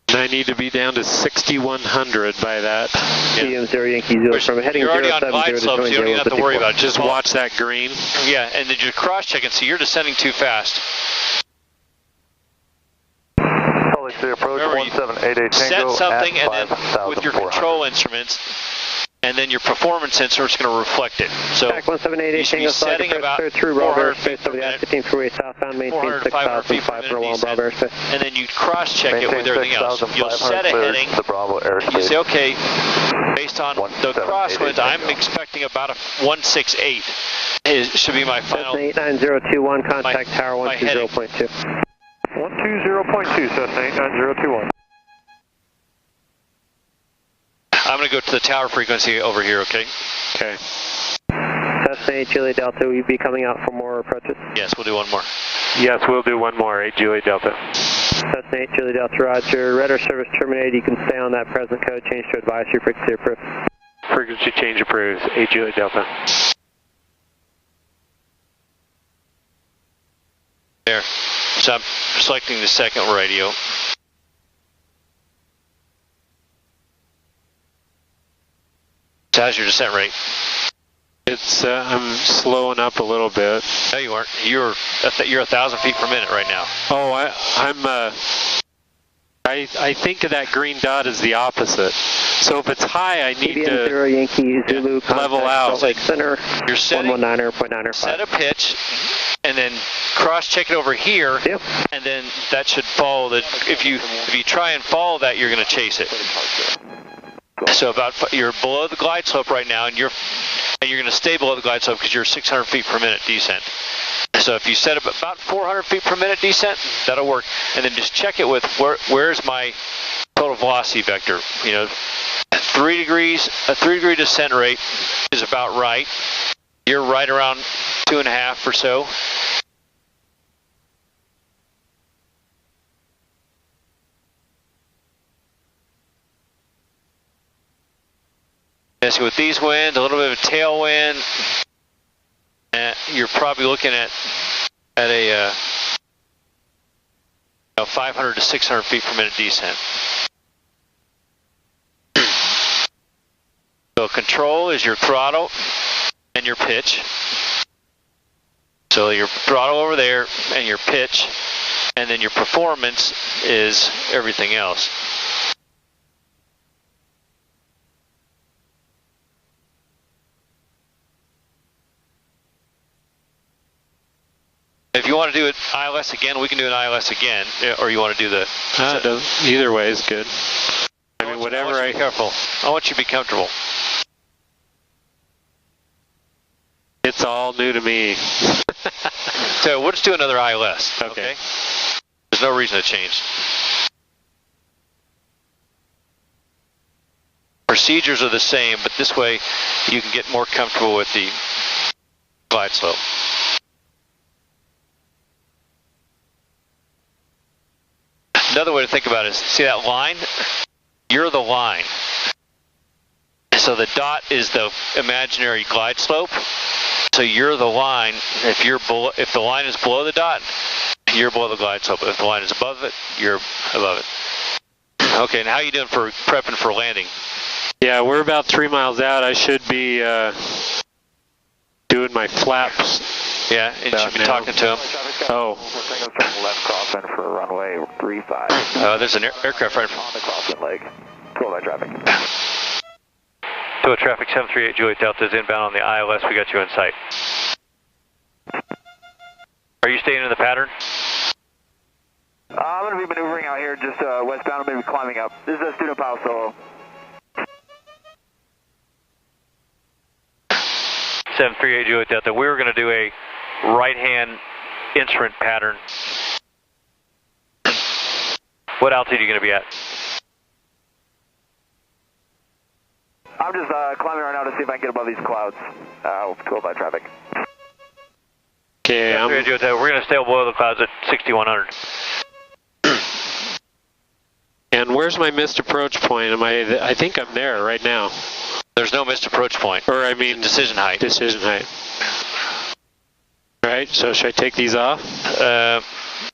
Speaker 1: I need to be down to 6,100 by that.
Speaker 8: KBM 0 Yankee Zulu, from heading 070
Speaker 5: you're already on glide slope, so you don't even have to worry about it.
Speaker 1: Just watch that green.
Speaker 5: Yeah, and then you cross-check it, so you're descending too fast.
Speaker 7: Public Clear approach 1788 Tango
Speaker 5: set something,
Speaker 7: at
Speaker 5: and then with your control instruments, and then your performance sensor is going to reflect it. So
Speaker 8: Back 1788
Speaker 5: you should be setting about
Speaker 8: through Bravo
Speaker 5: 400 feet
Speaker 8: airspace
Speaker 5: per
Speaker 8: over the
Speaker 5: minute,
Speaker 8: I-15 freeway southbound, maintain
Speaker 5: 400 to 500 feet per
Speaker 8: 6,005 for
Speaker 5: minute
Speaker 8: long
Speaker 5: descent,
Speaker 8: Bravo airspace.
Speaker 5: and then you cross-check it with everything else. You'll set a heading.
Speaker 7: The Bravo airspace.
Speaker 5: You say, okay, based on the crosswinds, I'm expecting about a 168. Should be my final.
Speaker 8: Cessna 89021, contact tower
Speaker 5: my heading.
Speaker 8: 120.2.
Speaker 7: 120.2, Cessna 89021.
Speaker 5: I'm going to go to the tower frequency over here, okay?
Speaker 1: Okay.
Speaker 8: Cessna 8 Julie Delta, will you be coming out for more approaches?
Speaker 5: Yes, we'll do one more.
Speaker 1: Yes, we'll do one more, 8 Julie Delta.
Speaker 8: Cessna 8 Julie Delta, roger. Radar service terminated. You can stay on that present code. Change to advisory, frequency approved.
Speaker 1: Frequency change approved, 8 Julie Delta.
Speaker 5: There. So I'm selecting the second radio. So how's your descent rate?
Speaker 1: It's, I'm slowing up a little bit.
Speaker 5: No, you aren't. You're 1,000 feet per minute right now.
Speaker 1: Oh, I think of that green dot as the opposite. So if it's high, I need
Speaker 8: KBM
Speaker 1: to
Speaker 8: 0 Yankee Zulu,
Speaker 1: level out.
Speaker 8: Salt Lake Center,
Speaker 5: You're setting
Speaker 8: 119.95.
Speaker 5: set a pitch, and then cross-check it over here,
Speaker 8: Yep.
Speaker 5: and then that should follow the. If you try and follow that, you're going to chase it. So you're below the glide slope right now, and you're going to stay below the glide slope because you're 600 feet per minute descent. So if you set up about 400 feet per minute descent, that'll work. And then just check it with where's my total velocity vector. You know, a 3 degree descent rate is about right. You're right around 2.5 or so. So with these winds, a little bit of a tailwind, you're probably looking at a 500 to 600 feet per minute descent. So control is your throttle and your pitch. So your throttle over there and your pitch, and then your performance is everything else. If you want to do it ILS again, we can do an ILS again, or you want to do the...
Speaker 1: Either way is good. I mean, whatever
Speaker 5: I want you to be careful. I want you to be comfortable.
Speaker 1: It's all new to me.
Speaker 5: So we'll just do another ILS,
Speaker 1: okay?
Speaker 5: There's no reason to change. Procedures are the same, but this way you can get more comfortable with the glide slope. Another way to think about it is, see that line? You're the line. So the dot is the imaginary glide slope. So you're the line. If the line is below the dot, you're below the glide slope. If the line is above it, you're above it. Okay, and how are you doing for prepping for landing?
Speaker 1: Yeah, we're about 3 miles out. I should be doing my flaps.
Speaker 5: Yeah, and you should be talking to him.
Speaker 1: Oh.
Speaker 7: Left crossing for runway 35.
Speaker 5: There's an aircraft right
Speaker 7: On the crossing leg. Control that traffic.
Speaker 5: to a traffic 738 Juliet Delta is inbound on the ILS. We got you in sight. Are you staying in the pattern?
Speaker 7: I'm going to be maneuvering out here just westbound. I'm going to be climbing up. This is a student pilot solo.
Speaker 5: 738 Juliet Delta. We were going to do a right-hand instrument pattern. What altitude are you going to be at?
Speaker 7: I'm just climbing right now to see if I can get above these clouds. Control by traffic.
Speaker 1: Okay,
Speaker 5: we're going to stay below the clouds at 6100.
Speaker 1: And where's my missed approach point? I think I'm there right now.
Speaker 5: There's no missed approach point.
Speaker 1: Or I mean
Speaker 5: decision height.
Speaker 1: Decision height. All right, so should I take these off?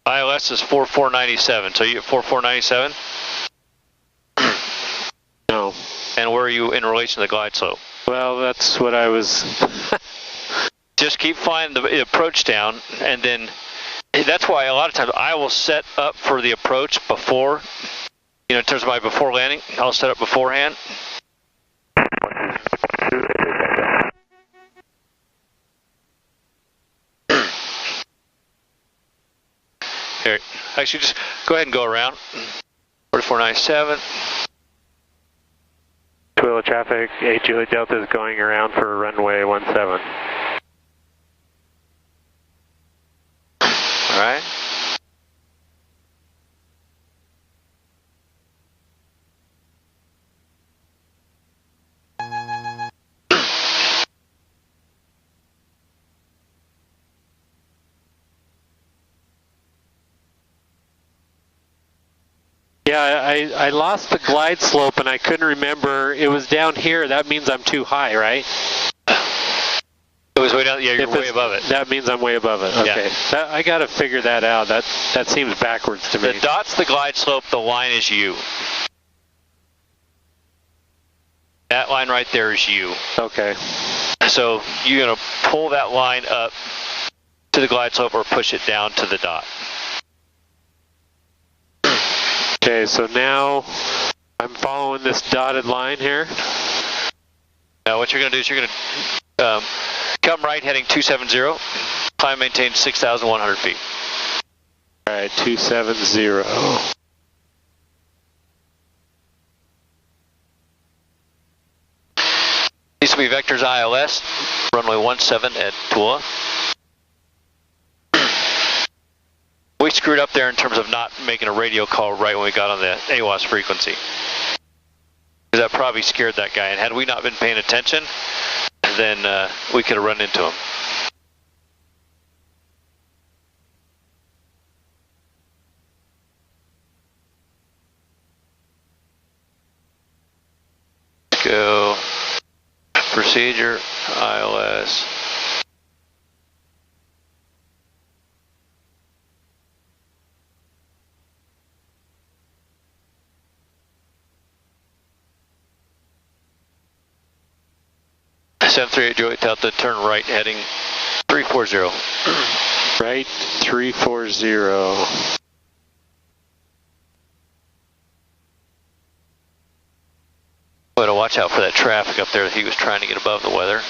Speaker 5: ILS is 4497. So you at 4497?
Speaker 1: No.
Speaker 5: And where are you in relation to the glide slope?
Speaker 1: Well, that's what I was.
Speaker 5: Just keep flying the approach down, and then that's why a lot of times I will set up for the approach before, in terms of my before landing, I'll set up beforehand. Here, actually just go ahead and go around. 4497.
Speaker 1: Twila traffic, 8 Juliet Delta is going around for runway 17.
Speaker 5: All right.
Speaker 1: Yeah, I lost the glide slope and I couldn't remember. It was down here. That means I'm too high, right?
Speaker 5: It was way down. Yeah, you're way above it.
Speaker 1: That means I'm way above it. Okay.
Speaker 5: Yeah.
Speaker 1: I got to figure that out. That seems backwards to me.
Speaker 5: The dot's the glide slope. The line is you. That line right there is you.
Speaker 1: Okay.
Speaker 5: So you're going to pull that line up to the glide slope or push it down to the dot.
Speaker 1: Okay, so now I'm following this dotted line here.
Speaker 5: Now what you're going to do is you're going to come right heading 270, climb maintain 6,100 feet.
Speaker 1: All right, 270.
Speaker 5: Needs to be Vector's ILS, runway 17 at Twila. We screwed up there in terms of not making a radio call right when we got on the AWAS frequency. Because that probably scared that guy. And had we not been paying attention, then we could have run into him. Go. Procedure, ILS. Seven 38 Juliet Delta, turn right heading 340.
Speaker 1: Right, 340.
Speaker 5: Better watch out for that traffic up there that he was trying to get above the weather.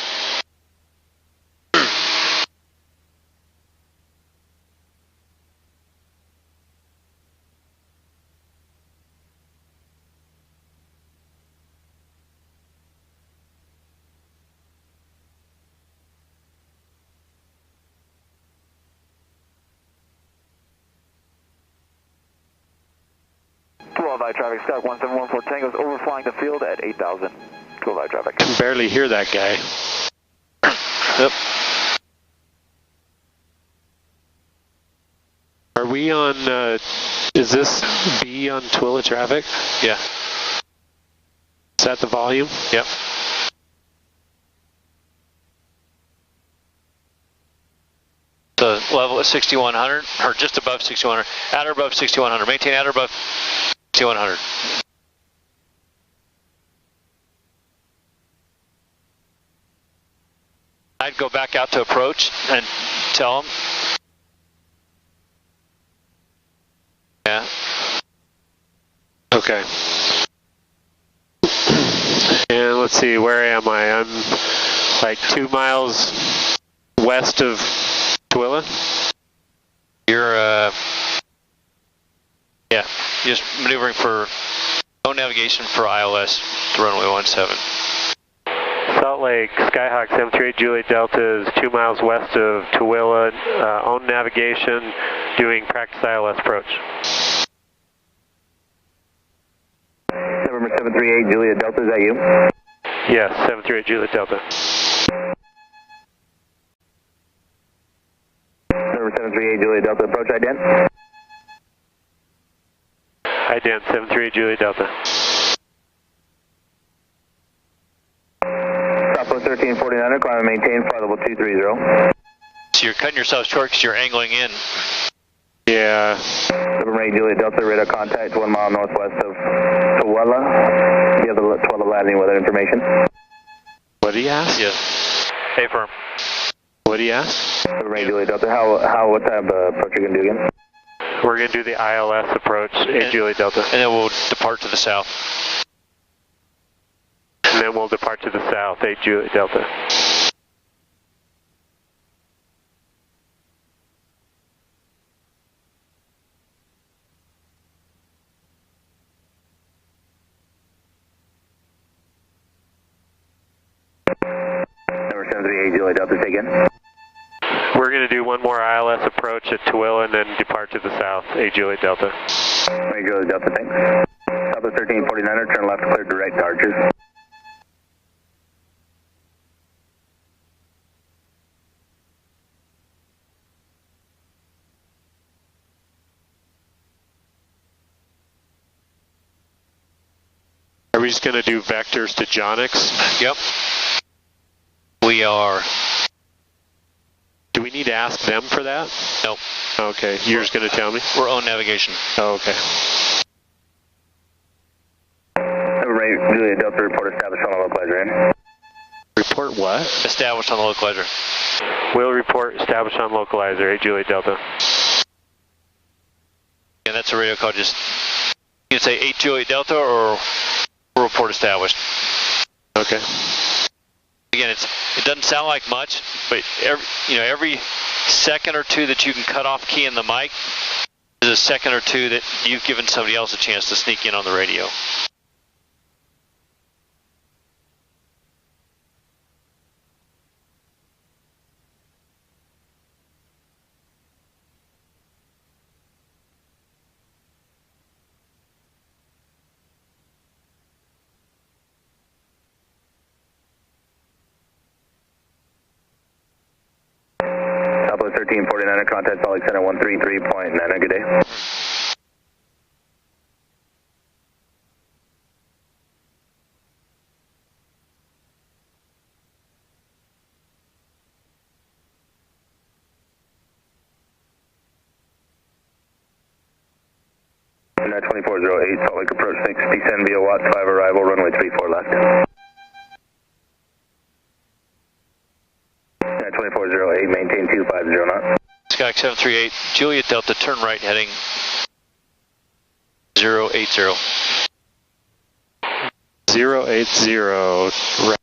Speaker 7: Traffic, Scout 1714 Tango's overflying the field at 8,000. 12 traffic.
Speaker 1: I can barely hear that guy.
Speaker 5: Yep.
Speaker 1: Are we on, is this B on Twila traffic?
Speaker 5: Yeah.
Speaker 1: Is that the volume?
Speaker 5: Yep. So level at 6,100, or just above 6,100, at or above 6,100. Maintain at or above 6,100. I'd go back out to approach and tell them. Yeah.
Speaker 1: Okay. And let's see, where am I? I'm like 2 miles west of Tooele.
Speaker 5: You're, yeah, just maneuvering for no navigation for ILS to runway 17.
Speaker 1: Salt Lake, Skyhawk 738 Juliet Delta is 2 miles west of Tooele, on navigation, doing practice ILS approach.
Speaker 2: November 738 Juliet Delta, is that you?
Speaker 1: Yes, 738 Juliet Delta.
Speaker 2: November 738 Juliet Delta, approach ident.
Speaker 1: Ident 738 Juliet Delta.
Speaker 2: Southwest 1349, climb and maintain, flight level 230.
Speaker 5: So you're cutting yourself short because you're angling in.
Speaker 1: Yeah.
Speaker 2: November 8 Juliet Delta, radar contact 1 mile northwest of Tooele. Do you have the Tooele landing weather information?
Speaker 1: What did he ask?
Speaker 5: Yes. Hey, firm.
Speaker 1: What did he ask?
Speaker 2: November 8 Juliet Delta, what type of approach are you going to do again?
Speaker 1: We're going to do the ILS approach, 8 Juliet Delta.
Speaker 5: And then we'll depart to the south.
Speaker 1: And then we'll depart to the south, 8 Juliet Delta.
Speaker 2: Number 738 Juliet Delta, take in.
Speaker 1: We're going to do one more ILS approach at Tooele and then depart to the south, 8 Juliet Delta.
Speaker 2: 8 Juliet Delta, thanks. Southwest 1349, turn left, clear direct to Arches.
Speaker 1: Are we just going to do vectors to Jonix?
Speaker 5: Yep. We are.
Speaker 1: Do we need to ask them for that?
Speaker 5: Nope.
Speaker 1: Okay, you're just going to tell me?
Speaker 5: We're on navigation.
Speaker 1: Oh, okay.
Speaker 2: Number 8 Juliet Delta, report established on the localizer in.
Speaker 1: Report what?
Speaker 5: Established on the localizer.
Speaker 1: Will report established on localizer, 8 Juliet Delta.
Speaker 5: And that's a radio call, just, you can say 8 Juliet Delta or report established.
Speaker 1: Okay.
Speaker 5: Again, it doesn't sound like much, but every second or two that you can cut off key in the mic is a second or two that you've given somebody else a chance to sneak in on the radio.
Speaker 2: Southwest 1349, contact Salt Lake Center 133.9, good day. And 2408, Salt Lake approach 6, descend via Watts 5 arrival, runway 34 left. 2408, maintain 250 knots.
Speaker 5: Skyhawk 738, Juliet Delta, turn right heading 080.
Speaker 1: 080, right.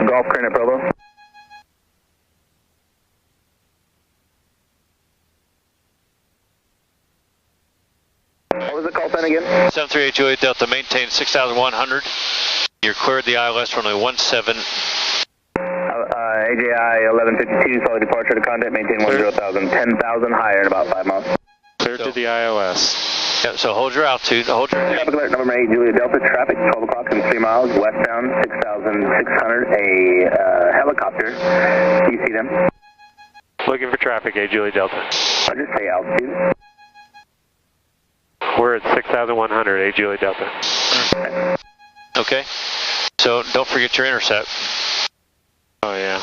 Speaker 2: Golf crane at Provo. What was the call sign again?
Speaker 5: 738 Juliet Delta, maintain 6,100. You're cleared the ILS runway 17.
Speaker 2: AJI 1152, solid departure to contact, maintain 10,000, 10,000 higher in about 5 miles.
Speaker 1: Clear to the ILS.
Speaker 5: Yeah, so hold your altitude, hold your...
Speaker 2: Traffic alert, number 8, Juliet Delta, traffic, 12 o'clock and 3 miles, westbound, 6,600, a helicopter. Do you see them?
Speaker 1: Looking for traffic, A Julie Delta.
Speaker 2: I'll just say altitude.
Speaker 1: We're at 6,100, A Julie Delta.
Speaker 5: Okay. So don't forget your intercept.
Speaker 1: Oh yeah.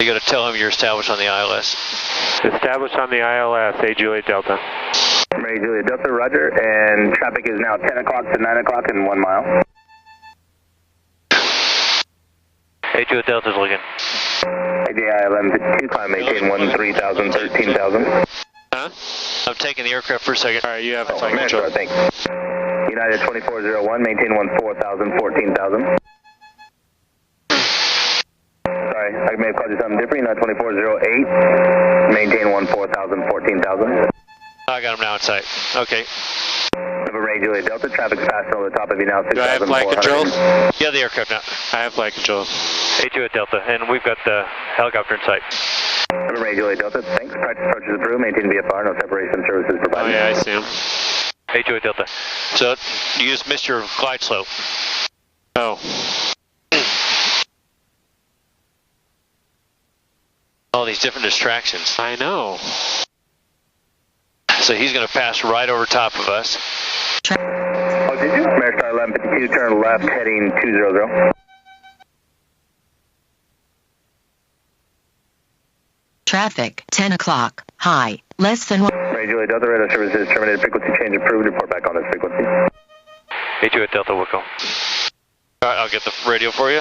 Speaker 5: You got to tell him you're established on the ILS.
Speaker 1: Established on the ILS, A Julie Delta.
Speaker 2: A Julie Delta, roger. And traffic is now 10 o'clock to 9 o'clock in 1 mile.
Speaker 5: A Julie Delta's looking.
Speaker 2: AJI 1152, climb maintain 13,000, 13,000.
Speaker 5: Huh? I'm taking the aircraft for a second.
Speaker 1: Alright, you have a
Speaker 2: flight control. Thanks. United 2401, maintain 14,000, 14,000. Sorry, I may have called you something different. United 2408, maintain 14,000, 14,000.
Speaker 5: I got him now in sight. Okay.
Speaker 2: Ray Juliet Delta, traffic's passing over the top of you now, 6,400.
Speaker 1: Do I have flight controls?
Speaker 5: Yeah, the aircraft now.
Speaker 1: I have flight controls.
Speaker 5: A Juliet Delta, and we've got the helicopter in sight.
Speaker 2: Ray Juliet Delta, thanks. Practice approaches approved, maintain VFR, no separation services provided.
Speaker 1: Oh yeah, I see him.
Speaker 5: A Juliet Delta. So you just missed your glide slope.
Speaker 1: Oh.
Speaker 5: All these different distractions.
Speaker 1: I know.
Speaker 5: So he's going to pass right over top of us.
Speaker 2: Oh, did you? Ameristar 1152, turn left, heading 200.
Speaker 10: Traffic, 10 o'clock, high, less than 1.
Speaker 2: Ray Juliet Delta, radar services terminated, frequency change approved, report back on this frequency.
Speaker 5: A Juliet Delta, Wilco. Alright, I'll get the radio for you.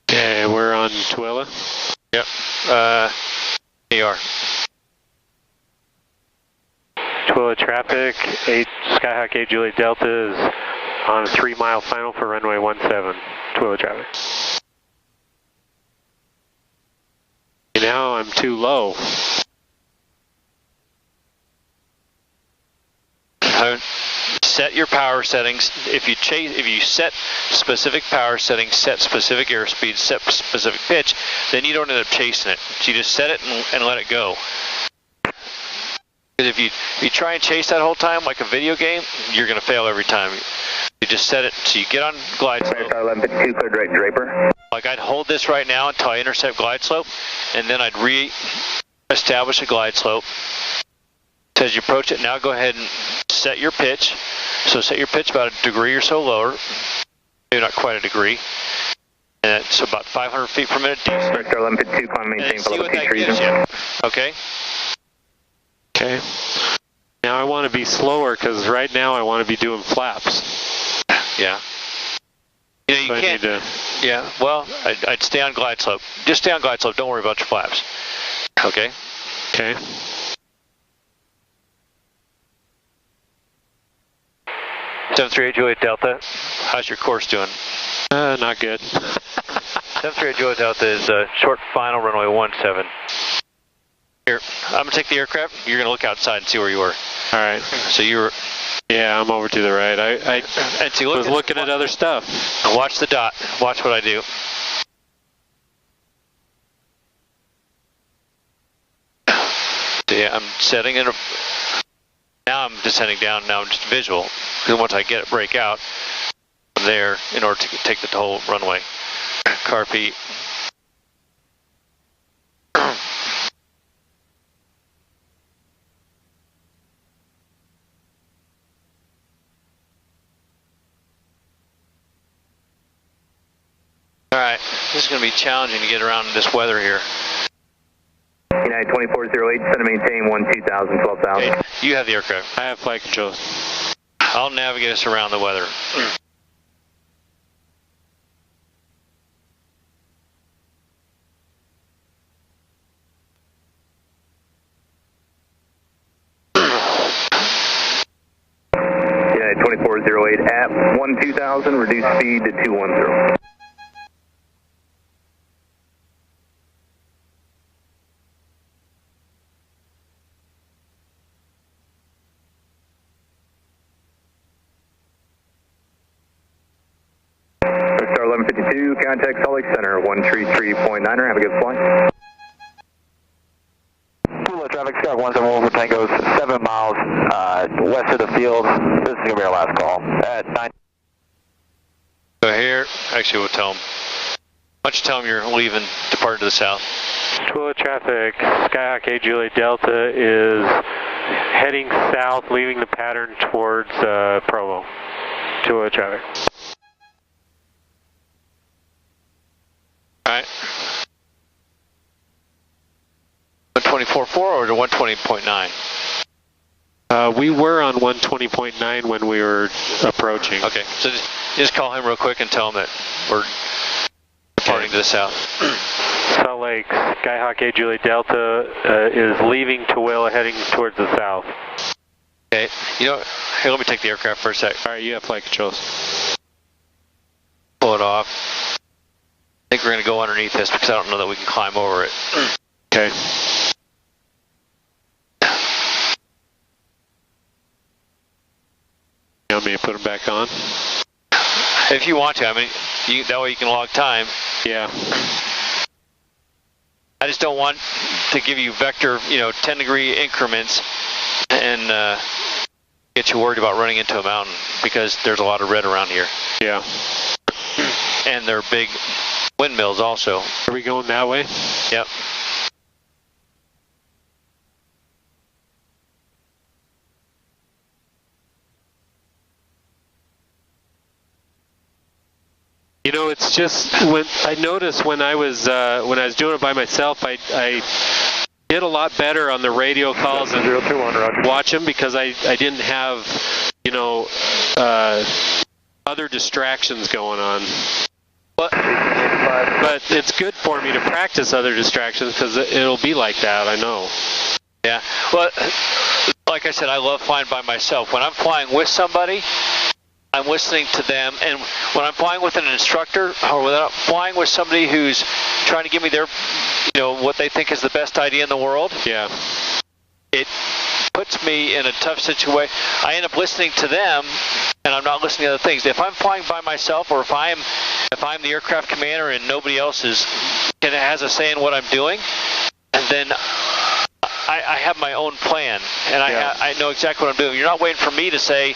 Speaker 1: Okay, we're on Tooele.
Speaker 5: Yep. AR.
Speaker 1: Tooele traffic, Skyhawk A Juliet Delta is on a 3-mile final for runway 17. Tooele traffic. Now I'm too low.
Speaker 5: Set your power settings. If you set specific power settings, set specific airspeed, set specific pitch, then you don't end up chasing it. So you just set it and let it go. Because if you try and chase that whole time like a video game, you're going to fail every time. You just set it so you get on glide slope.
Speaker 2: 1152, clear direct Draper.
Speaker 5: Like I'd hold this right now until I intercept glide slope, and then I'd re-establish a glide slope. So as you approach it, now go ahead and set your pitch. So set your pitch about a degree or so lower, maybe not quite a degree. And it's about 500 feet per minute.
Speaker 2: Director 1152, climb maintain velocity treason.
Speaker 5: Okay.
Speaker 1: Okay. Now I want to be slower because right now I want to be doing flaps.
Speaker 5: Yeah. You know, you can't. Yeah. Well, I'd stay on glide slope. Just stay on glide slope. Don't worry about your flaps. Okay.
Speaker 1: Okay.
Speaker 5: (738) Juliet Delta. How's your course doing?
Speaker 1: Not good.
Speaker 5: 738 Juliet Delta is short final runway 17. Here, I'm gonna take the aircraft. You're gonna look outside and see where you were.
Speaker 1: All right.
Speaker 5: So you were.
Speaker 1: Yeah, I'm over to the right. I was looking at other stuff.
Speaker 5: Watch the dot. Watch what I do. So yeah, I'm setting it. Now I'm descending down. Now I'm just visual. Because once I get it break out, I'm there in order to take the whole runway. Carpy. Alright, this is going to be challenging to get around in this weather here.
Speaker 2: United 2408, set to maintain 12,000, 12,000.
Speaker 5: Okay, you have the aircraft.
Speaker 1: I have flight controls.
Speaker 5: I'll navigate us around the weather.
Speaker 2: United 2408 at 12,000, reduce speed to 210. Star 1152, contact Salt Lake Center, 133.9er, have a good flight.
Speaker 11: Tooele traffic, Sky 171 for Tango's 7 miles west of the field. This is going to be our last call at 9.
Speaker 5: So here, actually we'll tell them. Why don't you tell them you're leaving, departing to the south?
Speaker 1: Twilla traffic, Skyhawk 8 Juliet Delta is heading south, leaving the pattern towards Provo. Twilla traffic.
Speaker 5: Alright. 124.4 or to 120.9?
Speaker 1: We were on 120.9 when we were approaching.
Speaker 5: Okay, so just call him real quick and tell him that we're departing to the south.
Speaker 1: Salt Lake, Skyhawk 8 Juliet Delta is leaving Tooele, heading towards the south.
Speaker 5: Okay, you know, here, let me take the aircraft for a sec.
Speaker 1: Alright, you have flight controls.
Speaker 5: Pull it off. I think we're going to go underneath this because I don't know that we can climb over it.
Speaker 1: Okay. You want me to put them back on?
Speaker 5: If you want to, I mean, that way you can log time.
Speaker 1: Yeah.
Speaker 5: I just don't want to give you vector, 10-degree increments and get you worried about running into a mountain because there's a lot of red around here.
Speaker 1: Yeah.
Speaker 5: And they're big windmills also.
Speaker 1: Are we going that way?
Speaker 5: Yep.
Speaker 1: You know, it's just when I noticed when I was doing it by myself, I did a lot better on the radio calls and
Speaker 7: 021, Roger.
Speaker 1: watch them because I didn't have, other distractions going on. But it's good for me to practice other distractions because it'll be like that, I know.
Speaker 5: Yeah. Well, like I said, I love flying by myself. When I'm flying with somebody, I'm listening to them, and when I'm flying with an instructor, or when I'm flying with somebody who's trying to give me their, what they think is the best idea in the world,
Speaker 1: yeah,
Speaker 5: it puts me in a tough situation. I end up listening to them, and I'm not listening to other things. If I'm flying by myself, or if I'm the aircraft commander and nobody else has a say in what I'm doing, and then I have my own plan, and I know exactly what I'm doing. You're not waiting for me to say,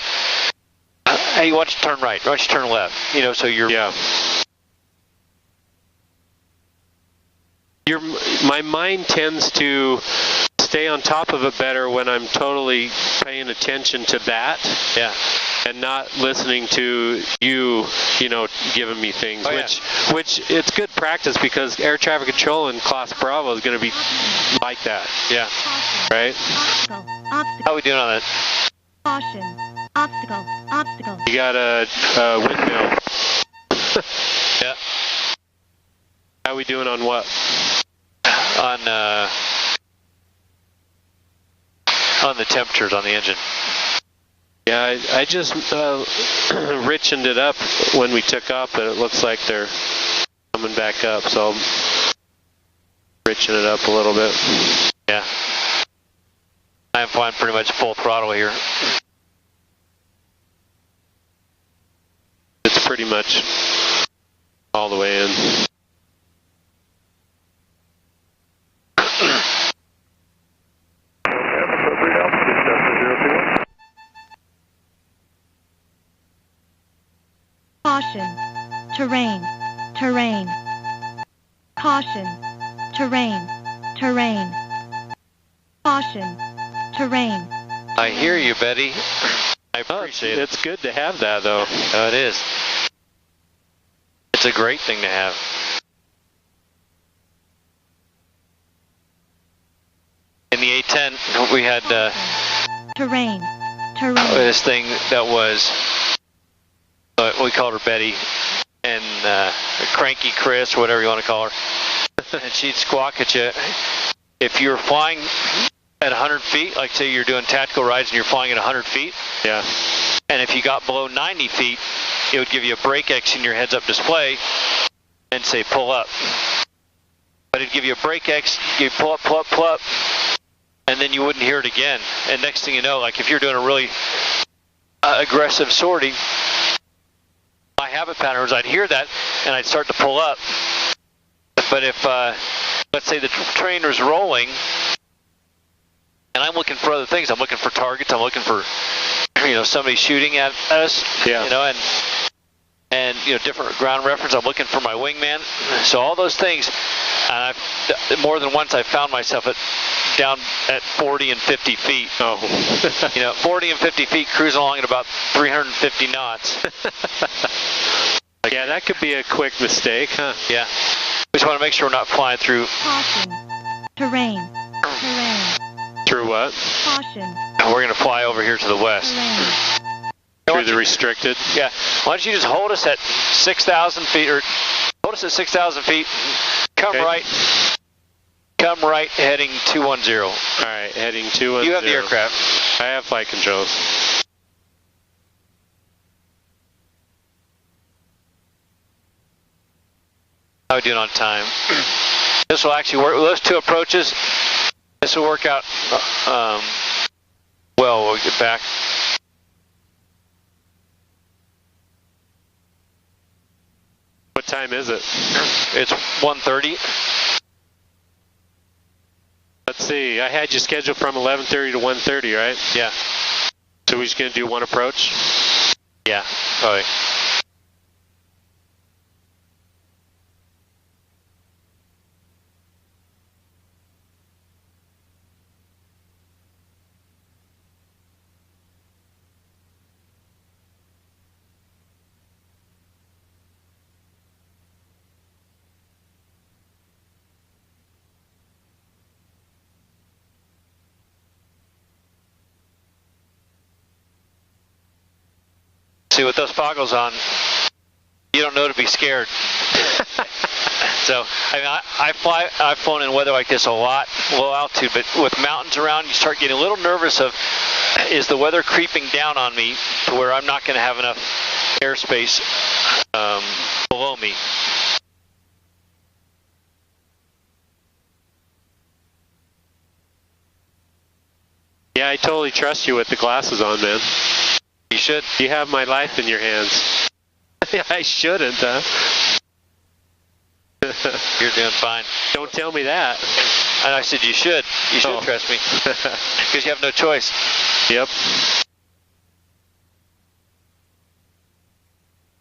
Speaker 5: hey, why don't you turn right? Why don't you turn left? So you're...
Speaker 1: Yeah. My mind tends to stay on top of it better when I'm totally paying attention to that.
Speaker 5: Yeah.
Speaker 1: And not listening to you, giving me things, which it's good practice because air traffic control in Class Bravo is going to be like that.
Speaker 5: Yeah.
Speaker 1: Right?
Speaker 12: Obstacle.
Speaker 5: How are we doing on that?
Speaker 12: Caution. Obstacle.
Speaker 1: You got a windmill.
Speaker 5: Yeah.
Speaker 1: How are we doing on what?
Speaker 5: On the temperatures on the engine.
Speaker 1: Yeah, I just richened it up when we took off, but it looks like they're coming back up, so I'll richen it up a little bit.
Speaker 5: Yeah. I'm flying pretty much full throttle here.
Speaker 1: It's pretty much all the way in.
Speaker 12: Caution. Terrain. Caution. Terrain. Caution. Terrain.
Speaker 5: I hear you, Betty. I appreciate it.
Speaker 1: It's good to have that, though.
Speaker 5: Oh, it is. It's a great thing to have. In the A-10, we had
Speaker 12: terrain.
Speaker 5: This thing that was, we called her Betty, and Cranky Chris, whatever you want to call her, and she'd squawk at you. If you were flying at 100 feet, like say you're doing tactical rides and you're flying at 100 feet,
Speaker 1: yeah,
Speaker 5: and if you got below 90 feet, it would give you a brake X in your heads-up display and say pull up. But it'd give you a brake X, you pull up, and then you wouldn't hear it again. And next thing you know, like if you're doing a really aggressive sortie, my habit pattern was I'd hear that and I'd start to pull up. But if, let's say the train was rolling, and I'm looking for other things, I'm looking for targets, I'm looking for, somebody shooting at us,
Speaker 1: yeah.
Speaker 5: And and different ground reference. I'm looking for my wingman. So all those things, and more than once I found myself down at 40 and 50 feet.
Speaker 1: Oh.
Speaker 5: 40 and 50 feet cruising along at about 350 knots.
Speaker 1: Yeah, that could be a quick mistake, huh?
Speaker 5: Yeah. We just want to make sure we're not flying through.
Speaker 12: Caution. Terrain. Terrain.
Speaker 1: Through what?
Speaker 12: Caution.
Speaker 5: We're going to fly over here to the west.
Speaker 12: Terrain.
Speaker 1: Through the restricted?
Speaker 5: Yeah. Why don't you just hold us at 6,000 feet, or hold us at 6,000 feet. Come right, heading 210.
Speaker 1: All right, heading 210.
Speaker 5: You have the aircraft.
Speaker 1: I have flight controls.
Speaker 5: How are we doing on time? This will actually work. Those two approaches, this will work out well. We'll get back.
Speaker 1: What time is it?
Speaker 5: It's 1:30.
Speaker 1: Let's see. I had you scheduled from 11:30 to 1:30, right?
Speaker 5: Yeah.
Speaker 1: So we're just going to do one approach?
Speaker 5: Yeah, probably. See, with those foggles on, you don't know to be scared. So, I've flown in weather like this a lot, low altitude, but with mountains around, you start getting a little nervous of, is the weather creeping down on me to where I'm not going to have enough airspace below me.
Speaker 1: Yeah, I totally trust you with the glasses on, man.
Speaker 5: You should.
Speaker 1: You have my life in your hands. I shouldn't, huh?
Speaker 5: You're doing fine.
Speaker 1: Don't tell me that.
Speaker 5: And I said you should. You should trust me. Because you have no choice.
Speaker 1: Yep.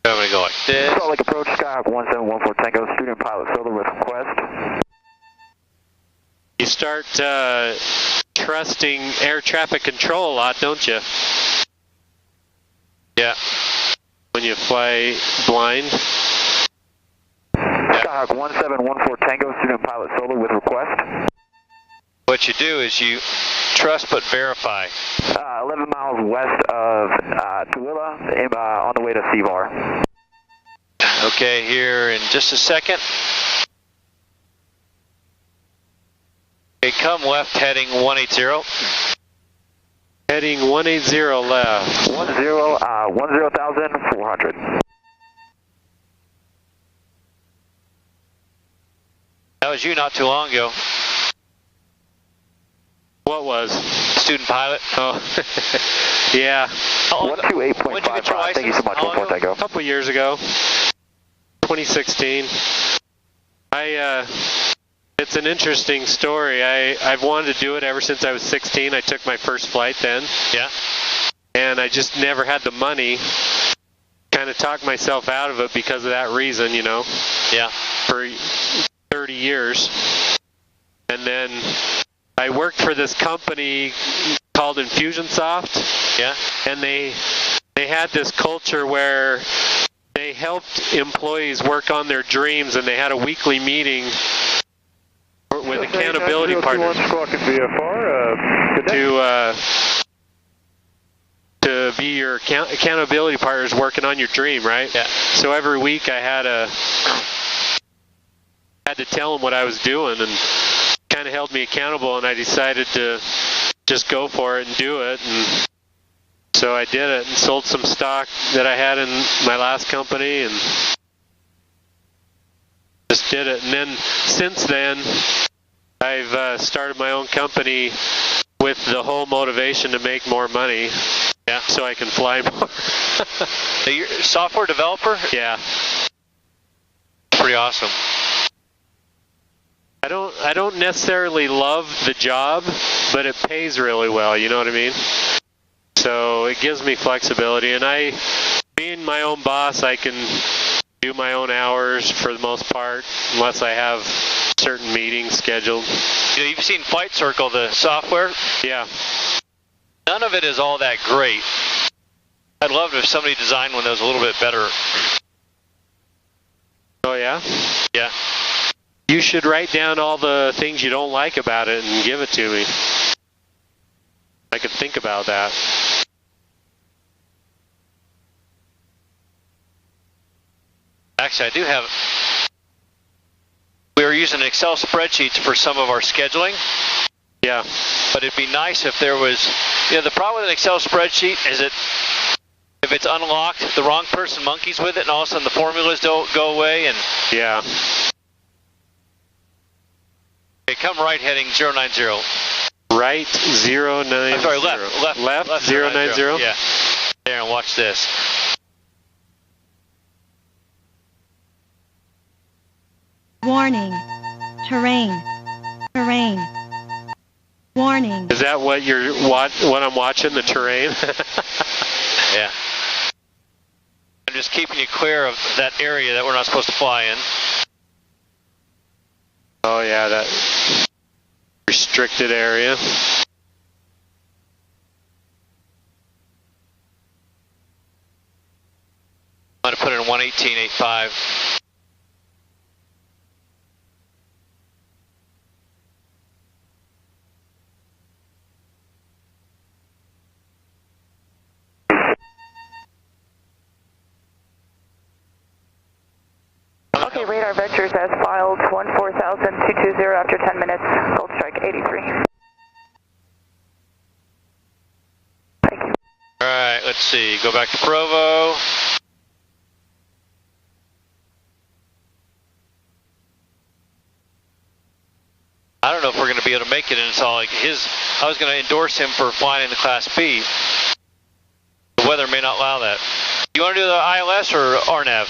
Speaker 5: I'm going to go like this.
Speaker 11: Salt Lake approach, Skyhawk 1714 Tango, student pilot solo with request.
Speaker 1: You start trusting air traffic control a lot, don't you?
Speaker 5: Yeah.
Speaker 1: When you fly blind.
Speaker 11: Skyhawk 1714 Tango, student pilot solo with request.
Speaker 5: What you do is you trust but verify.
Speaker 11: 11 miles west of Tooele, on the way to Seavar.
Speaker 5: Okay, here in just a second. Okay, come left heading 180.
Speaker 1: Heading 180 left.
Speaker 11: 10,400.
Speaker 5: That was you not too long ago.
Speaker 1: What was?
Speaker 5: Student pilot.
Speaker 1: Oh, yeah.
Speaker 11: 128.55. Thank you so much. 14 Tango.
Speaker 1: A couple years ago, 2016. It's an interesting story. I've wanted to do it ever since I was 16. I took my first flight then.
Speaker 5: Yeah.
Speaker 1: And I just never had the money. Kind of talked myself out of it because of that reason, you know.
Speaker 5: Yeah.
Speaker 1: For 30 years. And then I worked for this company called Infusionsoft.
Speaker 5: Yeah.
Speaker 1: And they had this culture where they helped employees work on their dreams, and they had a weekly meeting with accountability partners to be your accountability partners working on your dream, right?
Speaker 5: Yeah.
Speaker 1: So every week I had to tell them what I was doing, and kind of held me accountable, and I decided to just go for it and do it. And so I did it and sold some stock that I had in my last company and just did it. And then since then, I've started my own company with the whole motivation to make more money. Yeah, so I can fly more.
Speaker 5: So you're a software developer?
Speaker 1: Yeah.
Speaker 5: Pretty awesome.
Speaker 1: I don't necessarily love the job, but it pays really well, you know what I mean? So it gives me flexibility, and being my own boss, I can do my own hours for the most part, unless I have certain meetings scheduled.
Speaker 5: You know, you've seen Flight Circle, the software?
Speaker 1: Yeah.
Speaker 5: None of it is all that great. I'd love if somebody designed one that was a little bit better.
Speaker 1: Oh, yeah?
Speaker 5: Yeah.
Speaker 1: You should write down all the things you don't like about it and give it to me. I could think about that.
Speaker 5: Actually, I do have... We were using Excel spreadsheets for some of our scheduling.
Speaker 1: Yeah.
Speaker 5: But it'd be nice if there was... You know, the problem with an Excel spreadsheet is that if it's unlocked, the wrong person monkeys with it, and all of a sudden the formulas don't go away, and...
Speaker 1: Yeah.
Speaker 5: Okay, come right heading 090.
Speaker 1: Right 090.
Speaker 5: I'm sorry, left.
Speaker 1: Left 090?
Speaker 5: Yeah. There, and watch this.
Speaker 12: Warning. Terrain. Terrain. Warning.
Speaker 1: Is that what what I'm watching, the terrain?
Speaker 5: Yeah. I'm just keeping you clear of that area that we're not supposed to fly in.
Speaker 1: Oh yeah, that restricted area.
Speaker 5: I'm going to put it in 118.85.
Speaker 6: Okay, radar vectors as filed 140,220 after 10 minutes, Gold Strike 83. Thank you.
Speaker 5: Alright, let's see. Go back to Provo. I don't know if we're going to be able to make it, and it's all like I was going to endorse him for flying in the Class B. The weather may not allow that. You want to do the ILS or RNAV?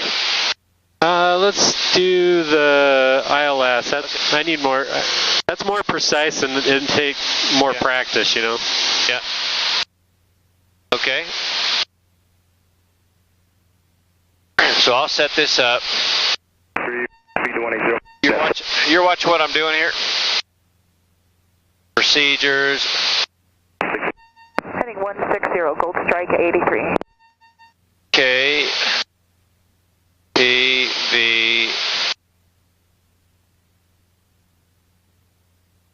Speaker 1: Let's do the ILS. I need more. That's more precise and take more practice, you know.
Speaker 5: Yeah. Okay. So I'll set this up. You're watching what I'm doing here. Procedures.
Speaker 6: Heading 160, Gold Strike 83.
Speaker 5: Okay. KPVU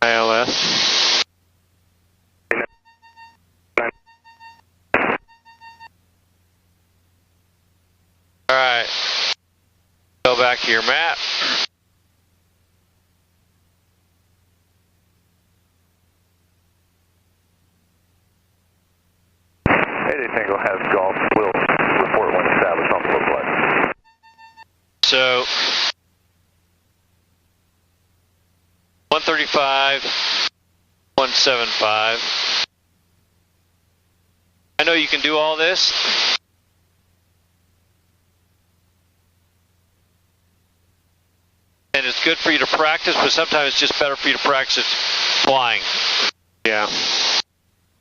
Speaker 1: ILS.
Speaker 5: Alright. Go back to your map.
Speaker 7: Tango has golf. We'll report when established on the lookalike.
Speaker 5: So 135, 175. I know you can do all this. And it's good for you to practice, but sometimes it's just better for you to practice flying.
Speaker 1: Yeah.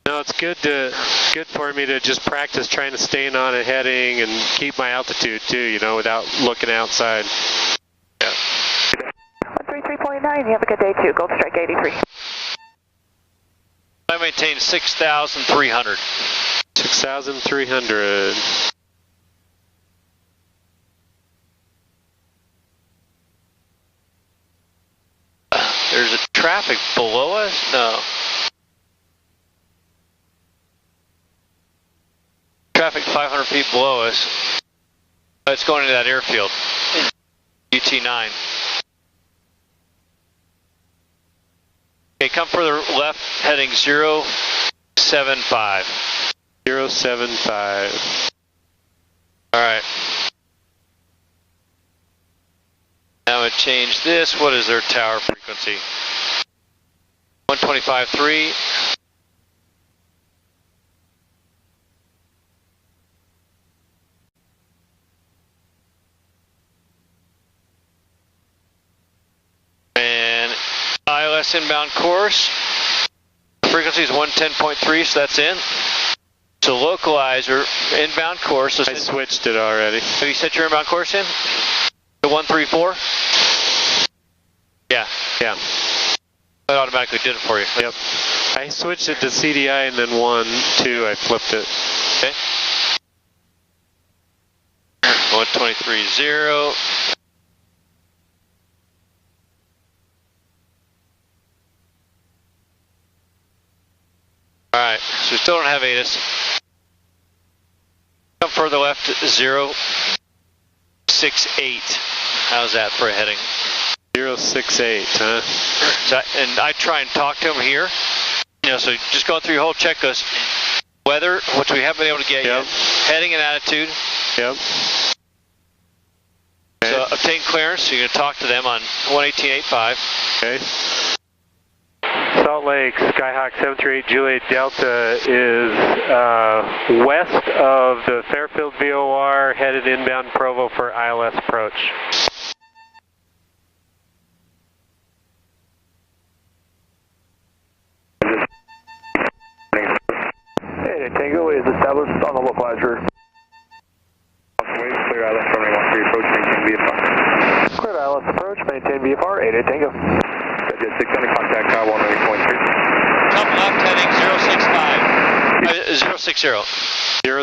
Speaker 1: No, it's good for me to just practice trying to stay on a heading and keep my altitude too, you know, without looking outside.
Speaker 5: Yeah.
Speaker 6: 133.9, you have a good day too, Gold Strike 83.
Speaker 5: I maintain 6,300.
Speaker 1: 6,300.
Speaker 5: There's a traffic below us? No. Traffic 500 feet below us. It's going into that airfield. UT9. Okay, come further left, heading 075.
Speaker 1: 075.
Speaker 5: Alright. Now I'm going to change this. What is their tower frequency? 125.3. And ILS inbound course. Frequency is 110.3, so that's in. So localize your inbound course. So
Speaker 1: I switched it already.
Speaker 5: Have you set your inbound course in? The 134? Yeah.
Speaker 1: Yeah.
Speaker 5: It automatically did it for you.
Speaker 1: Yep. I switched it to CDI and then 1, 2, I flipped it.
Speaker 5: Okay. 123.0. Alright, so we still don't have ATIS. Come further left, 068. How's that for a heading?
Speaker 1: 068, huh?
Speaker 5: So, and I try and talk to him here. You know, so just going through your whole checklist. Weather, which we haven't been able to get yet. Heading and attitude.
Speaker 1: Yep. Okay.
Speaker 5: So obtain clearance, so you're going to talk to them on 118.85.
Speaker 1: Okay.
Speaker 8: Salt Lake, Skyhawk 738 Juliet Delta is west of the Fairfield VOR, headed inbound Provo for ILS approach.
Speaker 7: Hey, Tango is established on the localizer. Clear ILS from 113 approach, maintain VFR. Clear ILS approach, maintain VFR, 88 Tango. Jet 6 under contact, 180.3.
Speaker 5: Come left, heading 065. 060.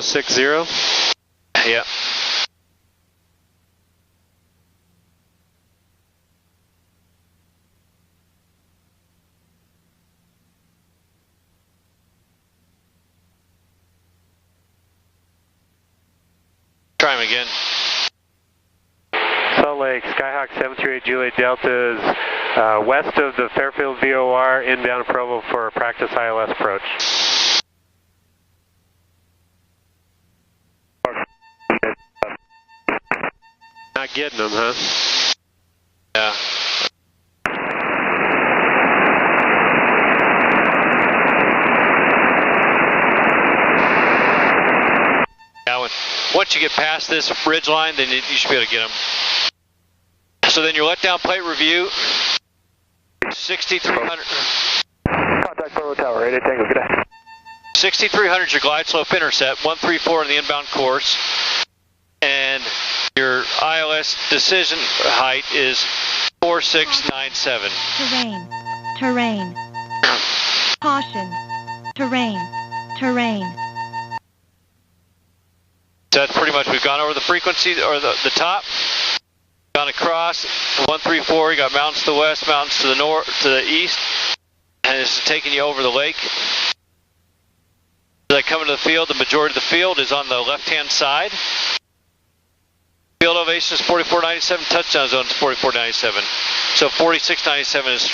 Speaker 1: 060?
Speaker 5: Yeah. Try him again.
Speaker 8: Salt Lake, Skyhawk 738 Juliet Delta is west of the Fairfield VOR, inbound Provo for practice ILS approach.
Speaker 1: Not getting them, huh?
Speaker 5: Yeah. Once you get past this ridge line, then you should be able to get them. So then your letdown plate review, 6,300.
Speaker 7: Contact Provo Tower, 88 Tango, good day.
Speaker 5: 6,300 is your glide slope intercept, 134 in the inbound course, and your ILS decision height is 4697.
Speaker 12: Terrain. Caution. Terrain.
Speaker 5: So that's pretty much, we've gone over the frequency, or the top, gone across, 134, you got mountains to the west, mountains to the north, to the east, and this is taking you over the lake. As I come into the field, the majority of the field is on the left-hand side. Field elevation is 4497, touchdown zone is 4497. So 4697 is